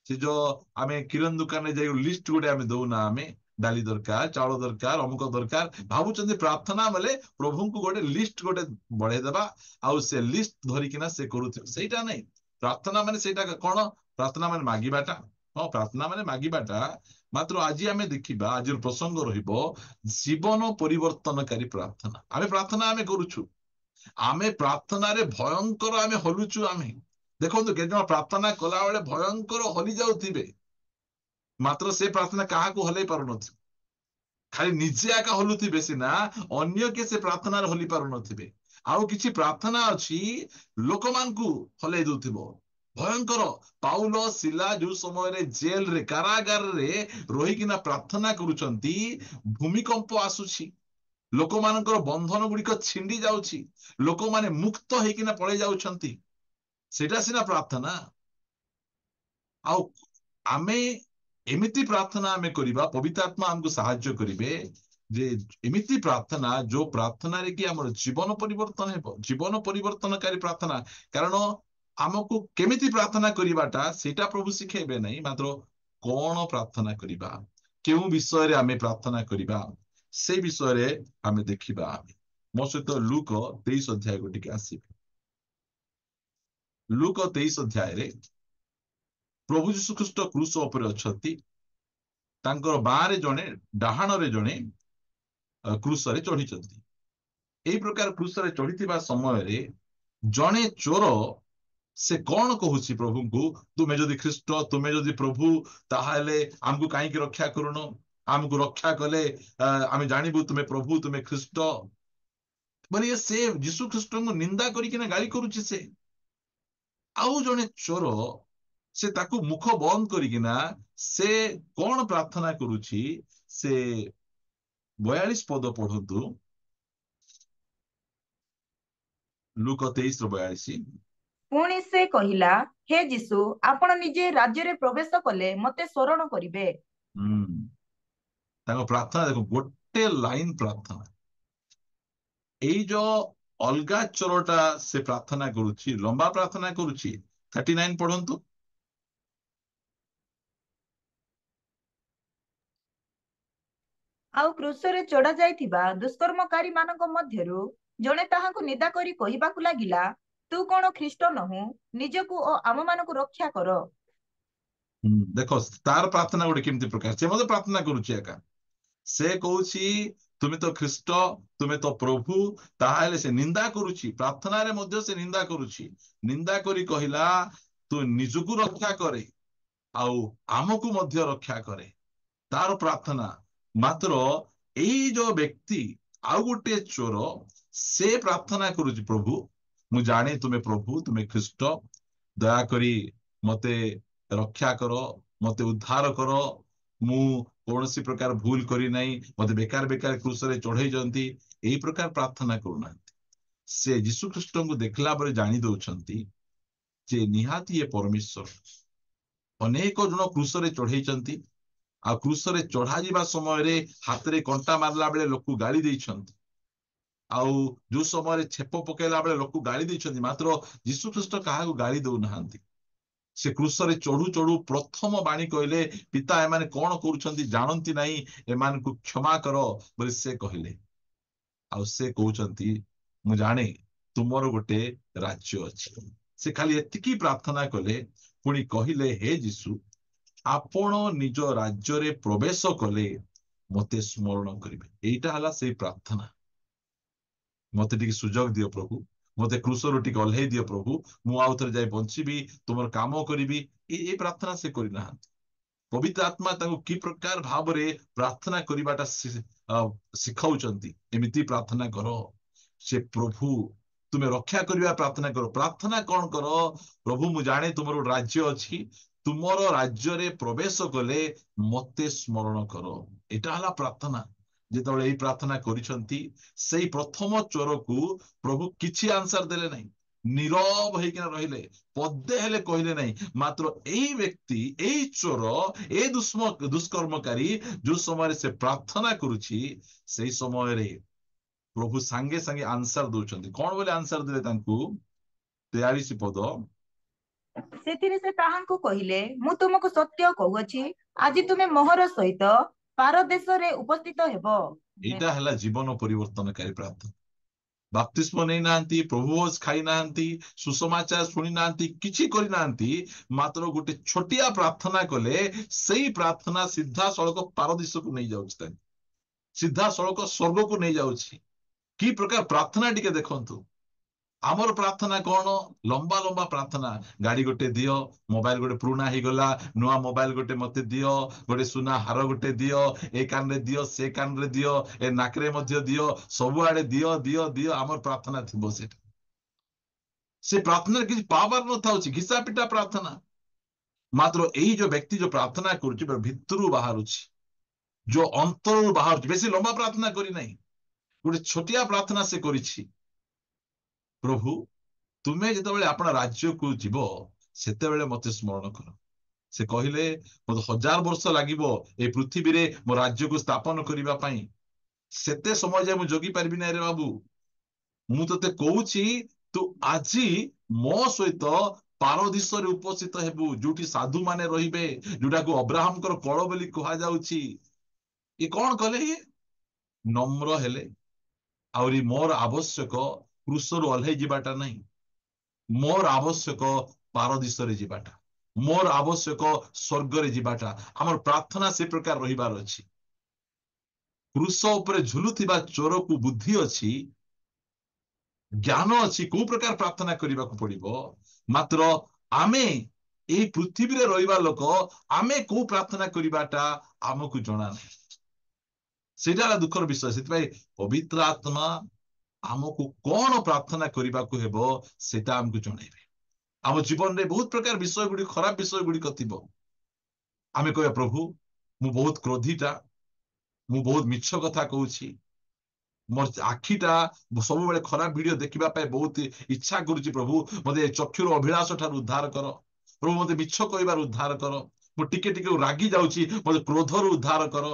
Speaker 1: ସେ ଯୋଉ ଆମେ କିରଣ ଦୋକାନରେ ଯାଇ ଲିଷ୍ଟ ଗୋଟେ ଆମେ ଦଉନା, ଆମେ ଡାଲି ଦରକାର, ଚାଉଳ ଦରକାର, ଅମୁକ ଦରକାର, ଭାବୁଛନ୍ତି ପ୍ରାର୍ଥନା ବୋଲେ ପ୍ରଭୁଙ୍କୁ ଗୋଟେ ଲିଷ୍ଟ ଗୋଟେ ବଢେଇଦେବା ଆଉ ସେ ଲିଷ୍ଟ ଧରିକିନା ସେ କରୁଥିବ। ସେଇଟା ନାହିଁ। ପ୍ରାର୍ଥନା ମାନେ ସେଇଟା କଣ? ପ୍ରାର୍ଥନା ମାନେ ମାଗିବାଟା। ହଁ, ପ୍ରାର୍ଥନା ମାନେ ମାଗିବାଟା। ମାତ୍ର ଆଜି ଆମେ ଦେଖିବା, ଆଜିର ପ୍ରସଙ୍ଗ ରହିବ ଜୀବନ ପରିବର୍ତ୍ତନକାରୀ ପ୍ରାର୍ଥନା। ଆମେ କରୁଛୁ, ଆମେ ପ୍ରାର୍ଥନାରେ ଭୟଙ୍କର ଆମେ ହଲୁଛୁ। ଆମେ ଦେଖନ୍ତୁ କେତେ ଜଣ ପ୍ରାର୍ଥନା କଲାବେଳେ ଭୟଙ୍କର ହଲି ଯାଉଥିବେ, ମାତ୍ର ସେ ପ୍ରାର୍ଥନା କାହାକୁ ହଲେଇ ପାରୁନଥିବେ। ଖାଲି ନିଜେ ଏକା ହଲୁଥିବେ ସିନା, ଅନ୍ୟ କିଏ ସେ ପ୍ରାର୍ଥନାରେ ହଲି ପାରୁନଥିବେ। ଆଉ କିଛି ପ୍ରାର୍ଥନା ଅଛି ଲୋକମାନଙ୍କୁ ହଲେଇ ଦଉଥିବ। ଭୟଙ୍କର ପାଉଲ ଶିଲା ଯୋଉ ସମୟରେ ଜେଲରେ, କାରାଗାରରେ ରହିକିନା ପ୍ରାର୍ଥନା କରୁଛନ୍ତି, ଭୂମିକମ୍ପ ଆସୁଛି, ଲୋକମାନଙ୍କର ବନ୍ଧନ ଗୁଡିକ ଛିଣ୍ଡି ଯାଉଛି, ଲୋକମାନେ ମୁକ୍ତ ହେଇକିନା ପଳେଇ ଯାଉଛନ୍ତି। ସେଇଟା ସିନା ପ୍ରାର୍ଥନା। ଆଉ ଆମେ ଏମିତି ପ୍ରାର୍ଥନା ଆମେ କରିବା, ପବିତ୍ର ଆତ୍ମା ଆମକୁ ସାହାଯ୍ୟ କରିବେ ଯେ ଏମିତି ପ୍ରାର୍ଥନା ଯୋଉ ପ୍ରାର୍ଥନାରେ କି ଆମର ଜୀବନ ପରିବର୍ତ୍ତନ ହେବ, ଜୀବନ ପରିବର୍ତ୍ତନକାରୀ ପ୍ରାର୍ଥନା। କାରଣ ଆମକୁ କେମିତି ପ୍ରାର୍ଥନା କରିବାଟା ସେଇଟା ପ୍ରଭୁ ଶିଖେଇବେ ନାହିଁ, ମାତ୍ର କଣ ପ୍ରାର୍ଥନା କରିବା, କେଉଁ ବିଷୟରେ ଆମେ ପ୍ରାର୍ଥନା କରିବା, ସେ ବିଷୟରେ ଆମେ ଦେଖିବା। ମୋ ସହିତ ଲୁକ 23 ଅଧ୍ୟାୟକୁ ଟିକେ ଆସିବେ। ଲୁକ 23 ଅଧ୍ୟାୟରେ ପ୍ରଭୁ ଯୀଶୁଖ୍ରୀଷ୍ଟ କ୍ରୁଶ ଉପରେ ଅଛନ୍ତି, ତାଙ୍କର ବାଁରେ ଜଣେ, ଡାହାଣରେ ଜଣେ କ୍ରୁଶରେ ଚଢିଛନ୍ତି। ଏଇ ପ୍ରକାର କ୍ରୁଶରେ ଚଢିଥିବା ସମୟରେ ଜଣେ ଚୋର ସେ କଣ କହୁଛି ପ୍ରଭୁଙ୍କୁ, ତୁମେ ଯଦି ଖ୍ରୀଷ୍ଟ, ତୁମେ ଯଦି ପ୍ରଭୁ, ତାହେଲେ ଆମକୁ କାହିଁକି ରକ୍ଷା କରୁନ? ଆମକୁ ରକ୍ଷା କଲେ ଆମେ ଜାଣିବୁ ତୁମେ ପ୍ରଭୁ, ତୁମେ ଖ୍ରୀଷ୍ଟ ବୋଲି ସେ ଯୀଶୁ ଖ୍ରୀଷ୍ଟଙ୍କୁ ନିନ୍ଦା କରିକିନା ଗାଳି କରୁଛି ସେ। ଆଉ ଜଣେ ଚୋର ସେ ତାକୁ ମୁଖ ବନ୍ଦ କରିକିନା ସେ କଣ ପ୍ରାର୍ଥନା କରୁଛି, ସେ 42 ପଦ ପଢନ୍ତୁ, ଲୁକ 23:42।
Speaker 3: ପୁଣି ସେ କହିଲା, ହେ ଯୀଶୁ, ଆପଣ ନିଜେ ରାଜ୍ୟରେ ପ୍ରବେଶ କଲେ ମତେ ସ୍ମରଣ କରିବେ।
Speaker 1: ତାଙ୍କ ପ୍ରାର୍ଥନା ଦେଖ, ଗୋଟେ ଲାଇନ ପ୍ରାର୍ଥନା। ଏଇ ଯୋଉ ଅଲଗା ଚୋରଟା ସେ ପ୍ରାର୍ଥନା କରୁଛି, ଲମ୍ବା ପ୍ରାର୍ଥନା କରୁଛି। 39 ପଢନ୍ତୁ।
Speaker 3: ଆଉ କ୍ରୁଶରେ ଚଢା ଯାଇଥିବା ଦୁଷ୍କର୍ମକାରୀ ମାନଙ୍କ ମଧ୍ୟରୁ ଜଣେ ତାହାଙ୍କୁ ନିନ୍ଦା କରି କହିବାକୁ ଲାଗିଲା, ତୁ କଣ ଖ୍ରୀଷ୍ଟ ନହୁଁ? ନିଜକୁ ଓ ଆମମାନଙ୍କୁ ରକ୍ଷା କର।
Speaker 1: ଦେଖ ତାର ପ୍ରାର୍ଥନା ଗୋଟେ କେମିତି ପ୍ରକାର, ସେ ମଧ୍ୟ ପ୍ରାର୍ଥନା କରୁଛି ଏକା। ସେ କହୁଛି ତୁମେ ତ ଖ୍ରୀଷ୍ଟ, ତୁମେ ତ ପ୍ରଭୁ। ତାହେଲେ ସେ ନିନ୍ଦା କରୁଛି, ପ୍ରାର୍ଥନାରେ ମଧ୍ୟ ସେ ନିନ୍ଦା କରୁଛି। ନିନ୍ଦା କରି କହିଲା, ତୁ ନିଜକୁ ରକ୍ଷା କରେ ଆଉ ଆମକୁ ମଧ୍ୟ ରକ୍ଷା କରେ। ତାର ପ୍ରାର୍ଥନା। ମାତ୍ର ଏଇ ଯୋଉ ବ୍ୟକ୍ତି ଆଉ ଗୋଟେ ଚୋର, ସେ ପ୍ରାର୍ଥନା କରୁଛି, ପ୍ରଭୁ ମୁଁ ଜାଣେ ତୁମେ ପ୍ରଭୁ, ତୁମେ ଖ୍ରୀଷ୍ଟ, ଦୟାକରି ମତେ ରକ୍ଷା କର, ମତେ ଉଦ୍ଧାର କର। ମୁଁ କୌଣସି ପ୍ରକାର ଭୁଲ କରି ନାହିଁ, ମତେ ବେକାର ବେକାର କ୍ରୁଶରେ ଚଢେଇଛନ୍ତି। ଏଇ ପ୍ରକାର ପ୍ରାର୍ଥନା କରୁନାହାନ୍ତି। ସେ ଯୀଶୁ ଖ୍ରୀଷ୍ଟଙ୍କୁ ଦେଖିଲା ପରେ ଜାଣି ଦଉଛନ୍ତି ଯେ ନିହାତି ଏ ପରମେଶ୍ୱର। ଅନେକ ଜଣ କ୍ରୁଶରେ ଚଢେଇଛନ୍ତି, ଆଉ କ୍ରୁଶରେ ଚଢାଯିବା ସମୟରେ ହାତରେ କଣ୍ଟା ମାରିଲା ବେଳେ ଲୋକ ଗାଳି ଦେଇଛନ୍ତି, ଆଉ ଯୋଉ ସମୟରେ ଛେପ ପକେଇଲା ବେଳେ ଲୋକ ଗାଳି ଦେଇଛନ୍ତି। ମାତ୍ର ଯୀଶୁ ଖ୍ରୀଷ୍ଟ କାହାକୁ ଗାଳି ଦଉନାହାନ୍ତି। ସେ କ୍ରୁଶରେ ଚଢୁ ଚଢୁ ପ୍ରଥମ ବାଣୀ କହିଲେ, ପିତା ଏମାନେ କଣ କରୁଛନ୍ତି ଜାଣନ୍ତି ନାହିଁ, ଏମାନଙ୍କୁ କ୍ଷମା କର ବୋଲି ସେ କହିଲେ। ଆଉ ସେ କହୁଛନ୍ତି, ମୁଁ ଜାଣେ ତୁମର ଗୋଟେ ରାଜ୍ୟ ଅଛି। ସେ ଖାଲି ଏତିକି ପ୍ରାର୍ଥନା କଲେ, ପୁଣି କହିଲେ, ହେ ଯୀଶୁ, ଆପଣ ନିଜ ରାଜ୍ୟରେ ପ୍ରବେଶ କଲେ ମତେ ସ୍ମରଣ କରିବେ। ଏଇଟା ହେଲା ସେଇ ପ୍ରାର୍ଥନା। ମତେ ଟିକେ ସୁଯୋଗ ଦିଅ ପ୍ରଭୁ, ମତେ କ୍ରୁଶରୁ ଟିକେ ଓହ୍ଲେଇ ଦିଅ ପ୍ରଭୁ, ମୁଁ ଆଉ ଥରେ ଯାଇ ବଞ୍ଚିବି, ତୁମର କାମ କରିବି। ଏ ପ୍ରାର୍ଥନା ସେ କରିନାହାନ୍ତି। ପବିତ୍ର ଆତ୍ମା ତାଙ୍କୁ କି ପ୍ରକାର ଭାବରେ ପ୍ରାର୍ଥନା କରିବାଟା ଶିଖାଉଛନ୍ତି। ଏମିତି ପ୍ରାର୍ଥନା କର, ସେ ପ୍ରଭୁ ତୁମେ ରକ୍ଷା କରିବା ପ୍ରାର୍ଥନା କର। ପ୍ରାର୍ଥନା କଣ କର? ପ୍ରଭୁ ମୁଁ ଜାଣେ ତୁମର ଗୋଟେ ରାଜ୍ୟ ଅଛି, ତୁମର ରାଜ୍ୟରେ ପ୍ରବେଶ କଲେ ମତେ ସ୍ମରଣ କର। ଏଇଟା ହେଲା ପ୍ରାର୍ଥନା। ଯେତେବେଳେ ଏଇ ପ୍ରାର୍ଥନା କରିଛନ୍ତି, ସେଇ ପ୍ରଥମ ଚୋରକୁ ପ୍ରଭୁ କିଛି ଆନ୍ସର ଦେଲେ ନାହିଁ, ନୀରବ ହେଇକିନା ରହିଲେ, ପଦେ ହେଲେ କହିଲେ ନାହିଁ। ମାତ୍ର ଏଇ ବ୍ୟକ୍ତି, ଏଇ ଚୋର, ଏଇ ଦୁଷ୍କର୍ମକାରୀ ଯୋଉ ସମୟରେ ସେ ପ୍ରାର୍ଥନା କରୁଛି, ସେଇ ସମୟରେ ପ୍ରଭୁ ସାଙ୍ଗେ ସାଙ୍ଗେ ଆନ୍ସର ଦଉଛନ୍ତି। କଣ ବୋଲି ଆନ୍ସର ଦେଲେ ତାଙ୍କୁ? 43 ପଦ।
Speaker 3: ସେଥିରେ ସେ ତାହାଙ୍କୁ କହିଲେ, ମୁଁ ତୁମକୁ ସତ୍ୟ କହୁଅଛି, ଆଜି ତୁମେ ମୋହର ସହିତ ପାରଦେଶରେ ଉପସ୍ଥିତ ହେବ।
Speaker 1: ଏଇଟା ହେଲା ଜୀବନ ପରିବର୍ତ୍ତନକାରୀ ପ୍ରାର୍ଥନା। ବାପ୍ତିସ୍ମ ନେଇନାହାନ୍ତି, ପ୍ରଭୁ ଭୋଜ ଖାଇନାହାନ୍ତି, ସୁସମାଚାର ଶୁଣି ନାହାନ୍ତି, କିଛି କରିନାହାନ୍ତି, ମାତ୍ର ଗୋଟେ ଛୋଟିଆ ପ୍ରାର୍ଥନା କଲେ, ସେଇ ପ୍ରାର୍ଥନା ସିଧାସଳଖ ପାରଦୀଶକୁ ନେଇଯାଉଛି, ତାଙ୍କୁ ସିଧାସଳଖ ସ୍ୱର୍ଗକୁ ନେଇଯାଉଛି। କି ପ୍ରକାର ପ୍ରାର୍ଥନା ଟିକେ ଦେଖନ୍ତୁ। ଆମର ପ୍ରାର୍ଥନା କଣ? ଲମ୍ବା ଲମ୍ବା ପ୍ରାର୍ଥନା। ଗାଡି ଗୋଟେ ଦିଅ, ମୋବାଇଲ ଗୋଟେ ପୁରୁଣା ହେଇଗଲା, ନୂଆ ମୋବାଇଲ ଗୋଟେ ମତେ ଦିଅ, ଗୋଟେ ସୁନା ହାର ଗୋଟେ ଦିଅ, ଏ କାନରେ ଦିଅ, ସେ କାନରେ ଦିଅ, ଏ ନାକରେ ମଧ୍ୟ ଦିଅ, ସବୁଆଡେ ଦିଅ ଦିଅ ଦିଅ। ଆମର ପ୍ରାର୍ଥନା ଥିବ ସେଟା। ସେ ପ୍ରାର୍ଥନାରେ କିଛି ପାୱାର ନଥାଉଛି, ଘିସା ପିଟା ପ୍ରାର୍ଥନା। ମାତ୍ର ଏଇ ଯୋଉ ବ୍ୟକ୍ତି ଯୋଉ ପ୍ରାର୍ଥନା କରୁଛି, ଭିତରୁ ବାହାରୁଛି, ଯୋଉ ଅନ୍ତରରୁ ବାହାରୁଛି। ବେଶୀ ଲମ୍ବା ପ୍ରାର୍ଥନା କରିନାହିଁ, ଗୋଟେ ଛୋଟିଆ ପ୍ରାର୍ଥନା ସେ କରିଛି। ପ୍ରଭୁ ତୁମେ ଯେତେବେଳେ ଆପଣ ରାଜ୍ୟକୁ ଯିବ, ସେତେବେଳେ ମତେ ସ୍ମରଣ କର। ସେ କହିଲେ, ମତେ 1000 ବର୍ଷ ଲାଗିବ ଏ ପୃଥିବୀରେ ମୋ ରାଜ୍ୟକୁ ସ୍ଥାପନ କରିବା ପାଇଁ। ସେତେ ସମୟ ଯାଏ ମୁଁ ଜଗି ପାରିବି ନାହିଁ ରେ ବାବୁ। ମୁଁ ତତେ କହୁଛି, ତୁ ଆଜି ମୋ ସହିତ ପାରଦୀଶରେ ଉପସ୍ଥିତ ହେବୁ, ଯୋଉଠି ସାଧୁମାନେ ରହିବେ, ଯୋଉଟାକୁ ଅବ୍ରାହମଙ୍କର କଳ ବୋଲି କୁହାଯାଉଛି। ଏ କଣ କଲେ? ଇଏ ନମ୍ର ହେଲେ। ଆହୁରି ମୋର ଆବଶ୍ୟକ କ୍ରୁଶରୁ ଓହ୍ଲେଇ ଯିବାଟା ନାହିଁ, ମୋର ଆବଶ୍ୟକ ପାରଦୀଶରେ ଯିବାଟା, ମୋର ଆବଶ୍ୟକ ସ୍ୱର୍ଗରେ ଯିବାଟା। ଆମର ପ୍ରାର୍ଥନା ସେ ପ୍ରକାର ରହିବାର ଅଛି। କ୍ରୁଶ ଉପରେ ଝୁଲୁଥିବା ଚୋରକୁ ବୁଦ୍ଧି ଅଛି, ଜ୍ଞାନ ଅଛି, କୋଉ ପ୍ରକାର ପ୍ରାର୍ଥନା କରିବାକୁ ପଡିବ। ମାତ୍ର ଆମେ ଏଇ ପୃଥିବୀରେ ରହିବା ଲୋକ, ଆମେ କୋଉ ପ୍ରାର୍ଥନା କରିବାଟା ଆମକୁ ଜଣା ନାହିଁ। ସେଇଟା ହେଲା ଦୁଃଖର ବିଷୟ। ସେଥିପାଇଁ ପବିତ୍ର ଆତ୍ମା ଆମକୁ କଣ ପ୍ରାର୍ଥନା କରିବାକୁ ହେବ ସେଟା ଆମକୁ ଜଣେଇବେ। ଆମ ଜୀବନରେ ବହୁତ ପ୍ରକାର ବିଷୟ ଗୁଡିକ, ଖରାପ ବିଷୟ ଗୁଡିକ ଥିବ। ଆମେ କହିବା, ପ୍ରଭୁ ମୁଁ ବହୁତ କ୍ରୋଧୀଟା, ମୁଁ ବହୁତ ମିଛ କଥା କହୁଛି, ମୋର ଆଖିଟା ସବୁବେଳେ ଖରାପ ଭିଡିଓ ଦେଖିବା ପାଇଁ ବହୁତ ଇଚ୍ଛା କରୁଛି। ପ୍ରଭୁ ମତେ ଚକ୍ଷୁର ଅଭିଳାଷ ଠାରୁ ଉଦ୍ଧାର କର। ପ୍ରଭୁ ମତେ ମିଛ କହିବାର ଉଦ୍ଧାର କର। ମୁଁ ଟିକେ ଟିକେ ରାଗି ଯାଉଛି, ମତେ କ୍ରୋଧରୁ ଉଦ୍ଧାର କର।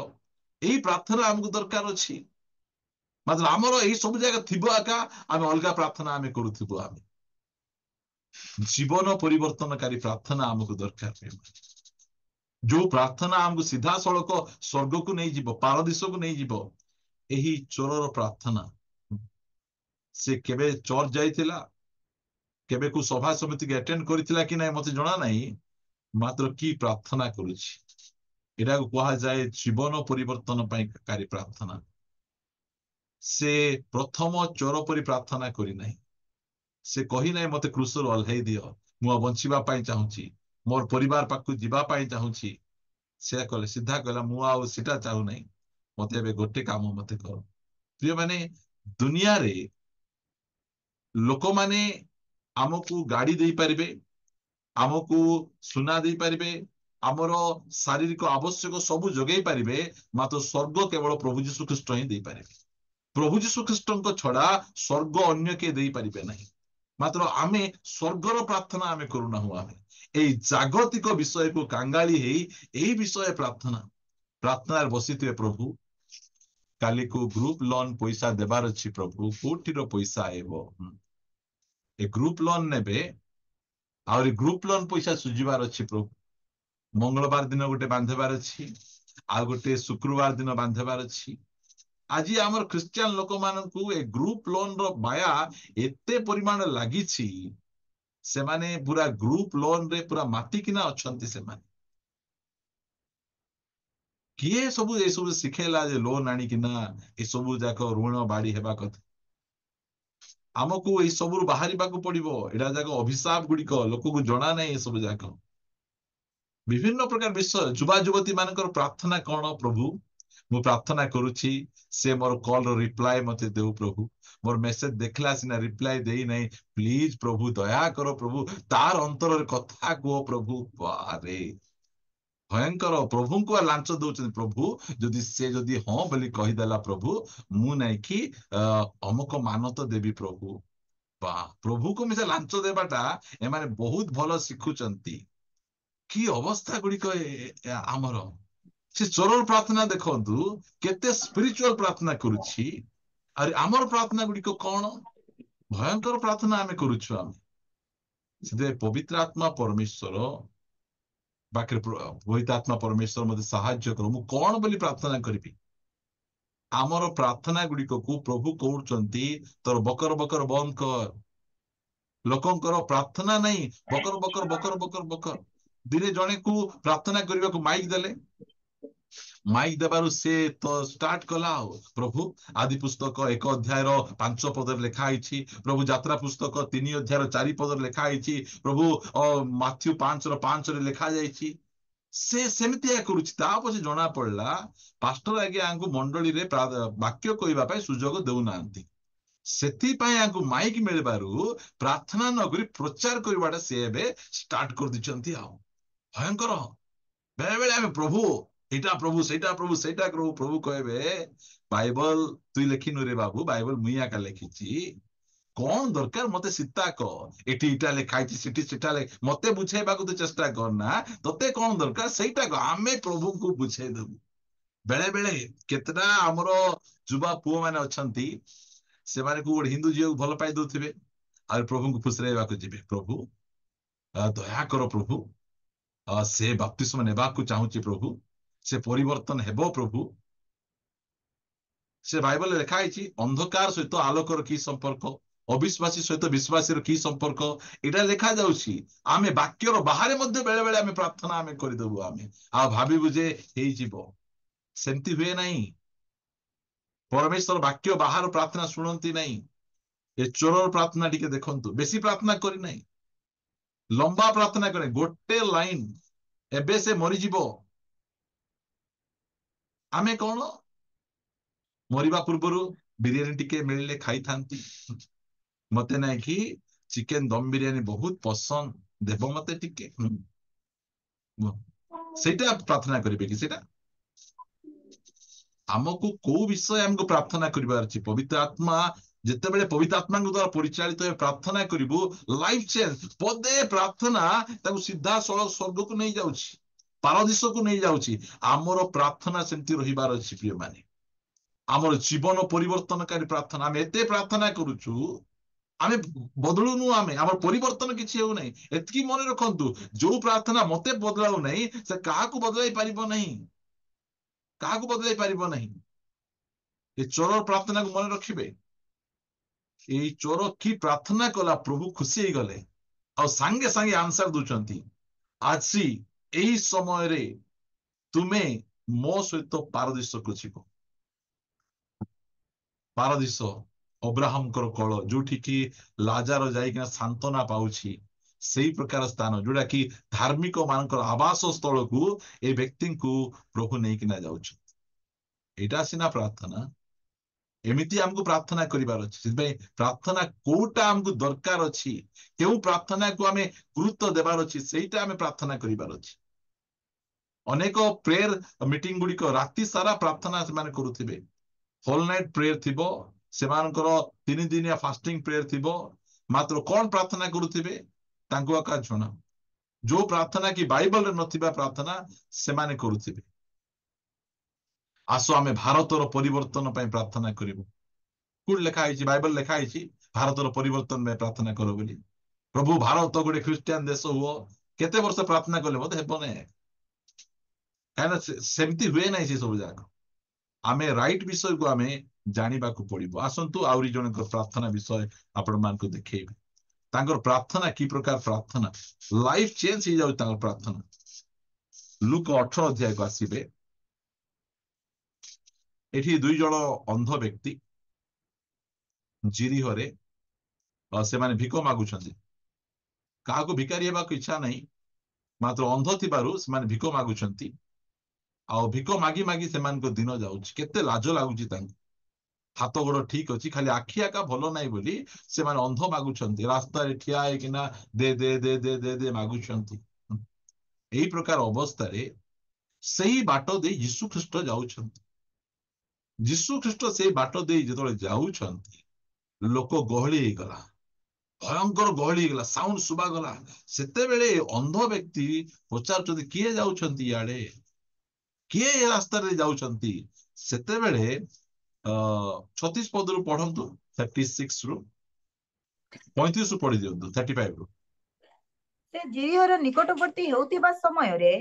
Speaker 1: ଏଇ ପ୍ରାର୍ଥନା ଆମକୁ ଦରକାର ଅଛି। ମାତ୍ର ଆମର ଏଇ ସବୁ ଜାଗା ଥିବ ଏକା, ଆମେ ଅଲଗା ପ୍ରାର୍ଥନା ଆମେ କରୁଥିବୁ। ଆମେ ଜୀବନ ପରିବର୍ତ୍ତନକାରୀ ପ୍ରାର୍ଥନା ଆମକୁ ଦରକାର। जो प्रार्थना आमको सीधा सड़क स्वर्ग को नहीं जीव पारदीश को नहीं जीव यही चोरर प्रार्थना से केबे चर्च जाइथिला केबे को सभा समिति के अटेंड करिथिला कि नहीं मते जणा नहीं मात्र की प्रार्थना करुछि एटा को कहा जाए जीवन परिवर्तन कारी प्रार्थना से प्रथम चोर परी प्रार्थना करी नहीं से कही नहीं मते क्रूसर ओल्हेई दियो मु बंचिबा पाई चाहूची मोर परिवार पाखु जीवा पाई चाहूची से कहले सीधा कहला मु आउ सीटा चाहू नहीं मते एबे गोटे काम मते कर प्रिय माने दुनिया रे लोक माने आमको गाड़ी दे पारिबे आमको सुना दे पारिबे आमर शारीरिक आवश्यक सब जोगई पारिबे मात्र स्वर्ग केवल प्रभु जीशु ख्रीष्ट ही दे पारिबे प्रभु जीशु ख्रीष्ट छड़ा स्वर्ग अन्य के दे पारिबे नहीं मात्र आमे स्वर्गर प्रार्थना आमे करूना हुआ आमे ए जागतिक विषय को कांगाली यही विषय प्रार्थना प्रार्थना बसी थे प्रभु काली को ग्रुप लोन पैसा देवार अच्छी प्रभु कोटीर पैसा आएबो ए ग्रुप लोन नेबे आउरी ग्रुप लोन पैसा सुझिबार अच्छी प्रभु मंगलवार दिन गोटे बांधेबार अच्छी आ गोटे शुक्रवार दिन बांधेबार अच्छी आज आमर क्रिश्चियन लोक मानू ए ग्रुप लोन रो माया एते परिमाण लगी से माने पूरा ग्रुप लोन रे पूरा माती किना अच्छंती से माने किए सब ए सब शिखेला जे लोन आनी किना ए सब जाक ऋण बाड़ी हेबा कथा आमको ए सब बाहर पड़ो एटा जाक अभिशाप गुड़िक लोक को जना नहीं ए सब जाक विभिन्न प्रकार विषय युवा युवती मानकर प्रार्थना कौन प्रभु मु प्रार्थना करुछि से मोर कॉल रो रिप्लाई मते देउ प्रभु मोर मेसेज देखला सिना रिप्लाई देई नहीं प्लीज प्रभु दया करो प्रभु तार अंतर रे कथा को प्रभु बारे भयंकर प्रभु को लांच दउछन प्रभु जदि से जदि हां बोली कहि देला प्रभु मु नै कि अमुक मानत देवी प्रभु बा प्रभु को मिसे लांच देबाटा ए माने बहुत भलो सिखुचंती की अवस्था गुडी को आमर से चोरल प्रार्थना देखंतु केते स्पिरिचुअल प्रार्थना करूछि अरे आमर प्रार्थना गुडी को कोन भयंकर प्रार्थना आमे करूछु हम सिधे पवित्र आत्मा परमेश्वर बाकी पवित्र आत्मा परमेश्वर मते सहाय्य करो मु कोन बोली प्रार्थना करबी आमर प्रार्थना गुडी को प्रभु कहउचंती तोर बकर बकर बंद कर लोकंकर प्रार्थना नहीं बकर बकर बकर बकर बकर दिने जणे को प्रार्थना करबा को माइक देले माइक देबारु से तो स्टार्ट कला प्रभु आदि पुस्तक 1 अध्याय 5 पद लिखाई प्रभु यात्रा पुस्तक 3 अध्याय 4 पद लिखाई प्रभु माथ्यू 5:5 लिखा जाइछि से सेमितिया करूछि ता पछे जणा पड़ला पास्टर आगे आंकु मंडली रे वाक्य कहबा पय सुजोग देउ नांती सेति पय आंकु माइक मिलबारु प्रार्थना नगरी प्रचार करबाटा से एबे स्टार्ट कर दिचंती आ भयंकर बेले बेले आमे प्रभु एटा प्रभु सेटा प्रभु प्रभु कहबे बाइबल तुई लेखिनु रे बाबू बाइबल मुइया का लेखिची कौन दरकार मते सीता को एटी इटा लेखाइची सिटी सिटा ले मते बुझेबा को तो चेष्टा करना तते कौन दरकार सेटा को आमे प्रभु को बुझे देबु बेले बेले केतना हमरो जुबा पुओ माने अछंती से माने को हिंदू जीव भल पाई दोथिबे आ प्रभु को फुसरेबा को जिबे प्रभु दया करो प्रभु से बपतिस्मा नेबा को चाहूची प्रभु से परिवर्तन हेबो प्रभु से बाइबल लिखा है अंधकार सहित आलोकर की संपर्क अविश्वासी सहित विश्वासी की संपर्क एटा लिखा जाउछि आमे वाक्यर बाहर मध्य बेले बेले आमे प्रार्थना आमे करि देबु आमे आ भाबिबु जे हेई जीवो सेंति हुए नहीं परमेश्वर वाक्य बाहर प्रार्थना सुनंती नहीं ए चोरर प्रार्थना टिके देखंतु बेसी प्रार्थना करि नहीं लंबा प्रार्थना करे गोटे लाइन एबे से मरि जीवो आमे कौन मरिबा पूर्व बिरियानी टिके मिलले खाई थांती मते ना कि चिकेन दम बिरियानी बहुत पसंद देव मते टिके सेटा प्रार्थना करिवे कि सेटा हमको को विषय हमको प्रार्थना करिवार अछि पवित्र आत्मा जेते बेले पवित्र आत्मा को द्वारा परिचालित हो प्रार्थना करिवो लाइफ चेंज पदे प्रार्थना ताको सीधा सड़क स्वर्ग को नहीं जाउछि पारदीश को नहीं जाउछि आमर प्रार्थना सेंति रहिबार अछि प्रिय माने आमर जीवन परिवर्तनकारी प्रार्थना हम एते प्रार्थना करूछु ଆମେ ବଦଳୁନୁ, ଆମର ପରିବର୍ତ୍ତନ କିଛି ହେଉନାହିଁ। ଏତିକି ମନେ ରଖନ୍ତୁ, ଯୋଉ ପ୍ରାର୍ଥନା ମତେ ବଦଳାଉ ନାହିଁ ସେ କାହାକୁ ବଦଳାଇ ପାରିବ ନାହିଁ, କାହାକୁ ବଦଳାଇ ପାରିବ ନାହିଁ। ଏ ଚୋର ପ୍ରାର୍ଥନାକୁ ମନେ ରଖିବେ। ଏଇ ଚୋର କି ପ୍ରାର୍ଥନା କଲା, ପ୍ରଭୁ ଖୁସି ହେଇଗଲେ ଆଉ ସାଙ୍ଗେ ସାଙ୍ଗେ ଆନ୍ସର ଦଉଛନ୍ତି, ଆଜି ଏହି ସମୟରେ ତୁମେ ମୋ ସହିତ ପାରଦୀସକୁ ଯିବ। ପାରଦୀସ ଅବ୍ରାହମଙ୍କର କୋଳ, ଯୋଉଠିକି ଲାଜାର ଯାଇକିନା ସାନ୍ତ୍ୱନା ପାଉଛି, ସେଇ ପ୍ରକାର ସ୍ଥାନ ଯୋଉଟା କି ଧାର୍ମିକ ମାନଙ୍କର ଆବାସ ସ୍ଥଳକୁ ଏ ବ୍ୟକ୍ତିଙ୍କୁ ପ୍ରଭୁ ନେଇକିନା ଯାଉଛନ୍ତି। ଏଇଟା ସିନା ପ୍ରାର୍ଥନା, ଏମିତି ଆମକୁ ପ୍ରାର୍ଥନା କରିବାର ଅଛି। ସେଥିପାଇଁ ପ୍ରାର୍ଥନା କୋଉଟା ଆମକୁ ଦରକାର ଅଛି, କେଉଁ ପ୍ରାର୍ଥନାକୁ ଆମେ ଗୁରୁତ୍ୱ ଦେବାର ଅଛି, ସେଇଟା ଆମେ ପ୍ରାର୍ଥନା କରିବାର ଅଛି। ଅନେକ ପ୍ରେୟର ମିଟିଂ ଗୁଡିକ ରାତି ସାରା ପ୍ରାର୍ଥନା ସେମାନେ କରୁଥିବେ, ହୋଲ ନାଇଟ୍ ପ୍ରେୟର ଥିବ, ସେମାନଙ୍କର 3 ଦିନିଆ ଫାଷ୍ଟିଂ ପ୍ରେୟର ଥିବ, ମାତ୍ର କଣ ପ୍ରାର୍ଥନା କରୁଥିବେ ତାଙ୍କୁ ଆକା ଜଣା। ଯୋଉ ପ୍ରାର୍ଥନା କି ବାଇବଲରେ ନଥିବା ପ୍ରାର୍ଥନା ସେମାନେ କରୁଥିବେ। ଆସ ଆମେ ଭାରତର ପରିବର୍ତ୍ତନ ପାଇଁ ପ୍ରାର୍ଥନା କରିବୁ। କୋଉଠି ଲେଖା ହେଇଛି? ବାଇବଲ ଲେଖା ହେଇଛି ଭାରତର ପରିବର୍ତ୍ତନ ପାଇଁ ପ୍ରାର୍ଥନା କର ବୋଲି। ପ୍ରଭୁ ଭାରତ ଗୋଟେ ଖ୍ରୀଷ୍ଟିଆନ ଦେଶ ହୁଅ, କେତେ ବର୍ଷ ପ୍ରାର୍ଥନା କଲେ ମଧ୍ୟ ହେବ ନାହିଁ, କାହିଁକିନା ସେମିତି ହୁଏ ନାହିଁ ସେ ସବୁ ଯାକ। ଆମେ ରାଇଟ ବିଷୟକୁ ଆମେ ଜାଣିବାକୁ ପଡିବ। ଆସନ୍ତୁ ଆହୁରି ଜଣଙ୍କ ପ୍ରାର୍ଥନା ବିଷୟ ଆପଣମାନଙ୍କୁ ଦେଖେଇବି। ତାଙ୍କର ପ୍ରାର୍ଥନା କି ପ୍ରକାର ପ୍ରାର୍ଥନା, ଲାଇଫ ଚେଞ୍ଜ ହେଇଯାଉଛି ତାଙ୍କର ପ୍ରାର୍ଥନା। ଲୁକ 18 ଅଧ୍ୟାୟକୁ ଆସିବେ। ଏଠି 2 ଜଣ ଅନ୍ଧ ବ୍ୟକ୍ତି ଜିରିହରେ ସେମାନେ ଭିକ ମାଗୁଛନ୍ତି। କାହାକୁ ଭିକାରୀ ହେବାକୁ ଇଚ୍ଛା ନାହିଁ, ମାତ୍ର ଅନ୍ଧ ଥିବାରୁ ସେମାନେ ଭିକ ମାଗୁଛନ୍ତି। ଆଉ ଭିକ ମାଗି ମାଗି ସେମାନଙ୍କ ଦିନ ଯାଉଛି। କେତେ ଲାଜ ଲାଗୁଛି ତାଙ୍କୁ। ହାତ ଗୋଡ ଠିକ ଅଛି, ଖାଲି ଆଖି ଆକା ଭଲ ନାହିଁ ବୋଲି ସେମାନେ ଅନ୍ଧ ମାଗୁଛନ୍ତି। ରାସ୍ତାରେ ଠିଆ ହେଇକିନା ଦେ ଦେ ଦେ ଦେ ଦେ ଦେ ମାଗୁଛନ୍ତି। ଏଇ ପ୍ରକାର ଅବସ୍ଥାରେ ସେଇ ବାଟ ଦେଇ ଯୀଶୁ ଖ୍ରୀଷ୍ଟ ଯାଉଛନ୍ତି। ଯୀଶୁ ଖ୍ରୀଷ୍ଟ ସେଇ ବାଟ ଦେଇ ଯେତେବେଳେ ଯାଉଛନ୍ତି, ଲୋକ ଗହଳି ହେଇଗଲା, ଭୟଙ୍କର ଗହଳି ହେଇଗଲା, ସାଉଣ୍ଡ ଶୁଭାଗଲା। ସେତେବେଳେ ଅନ୍ଧ ବ୍ୟକ୍ତି ପଚାରୁଛନ୍ତି, କିଏ ଯାଉଛନ୍ତି ଇଆଡେ, କିଏ ଏ ରାସ୍ତାରେ ଯାଉଛନ୍ତି? ସେତେବେଳେ 36 ପଦରୁ ପଢନ୍ତୁ, 36 ରୁ 35 ରୁ ପଢି ଦିଅନ୍ତୁ, 35 ରୁ।
Speaker 3: ସେ ଜିରିହର ନିକଟବର୍ତ୍ତୀ ହେଉଥିବା ସମୟରେ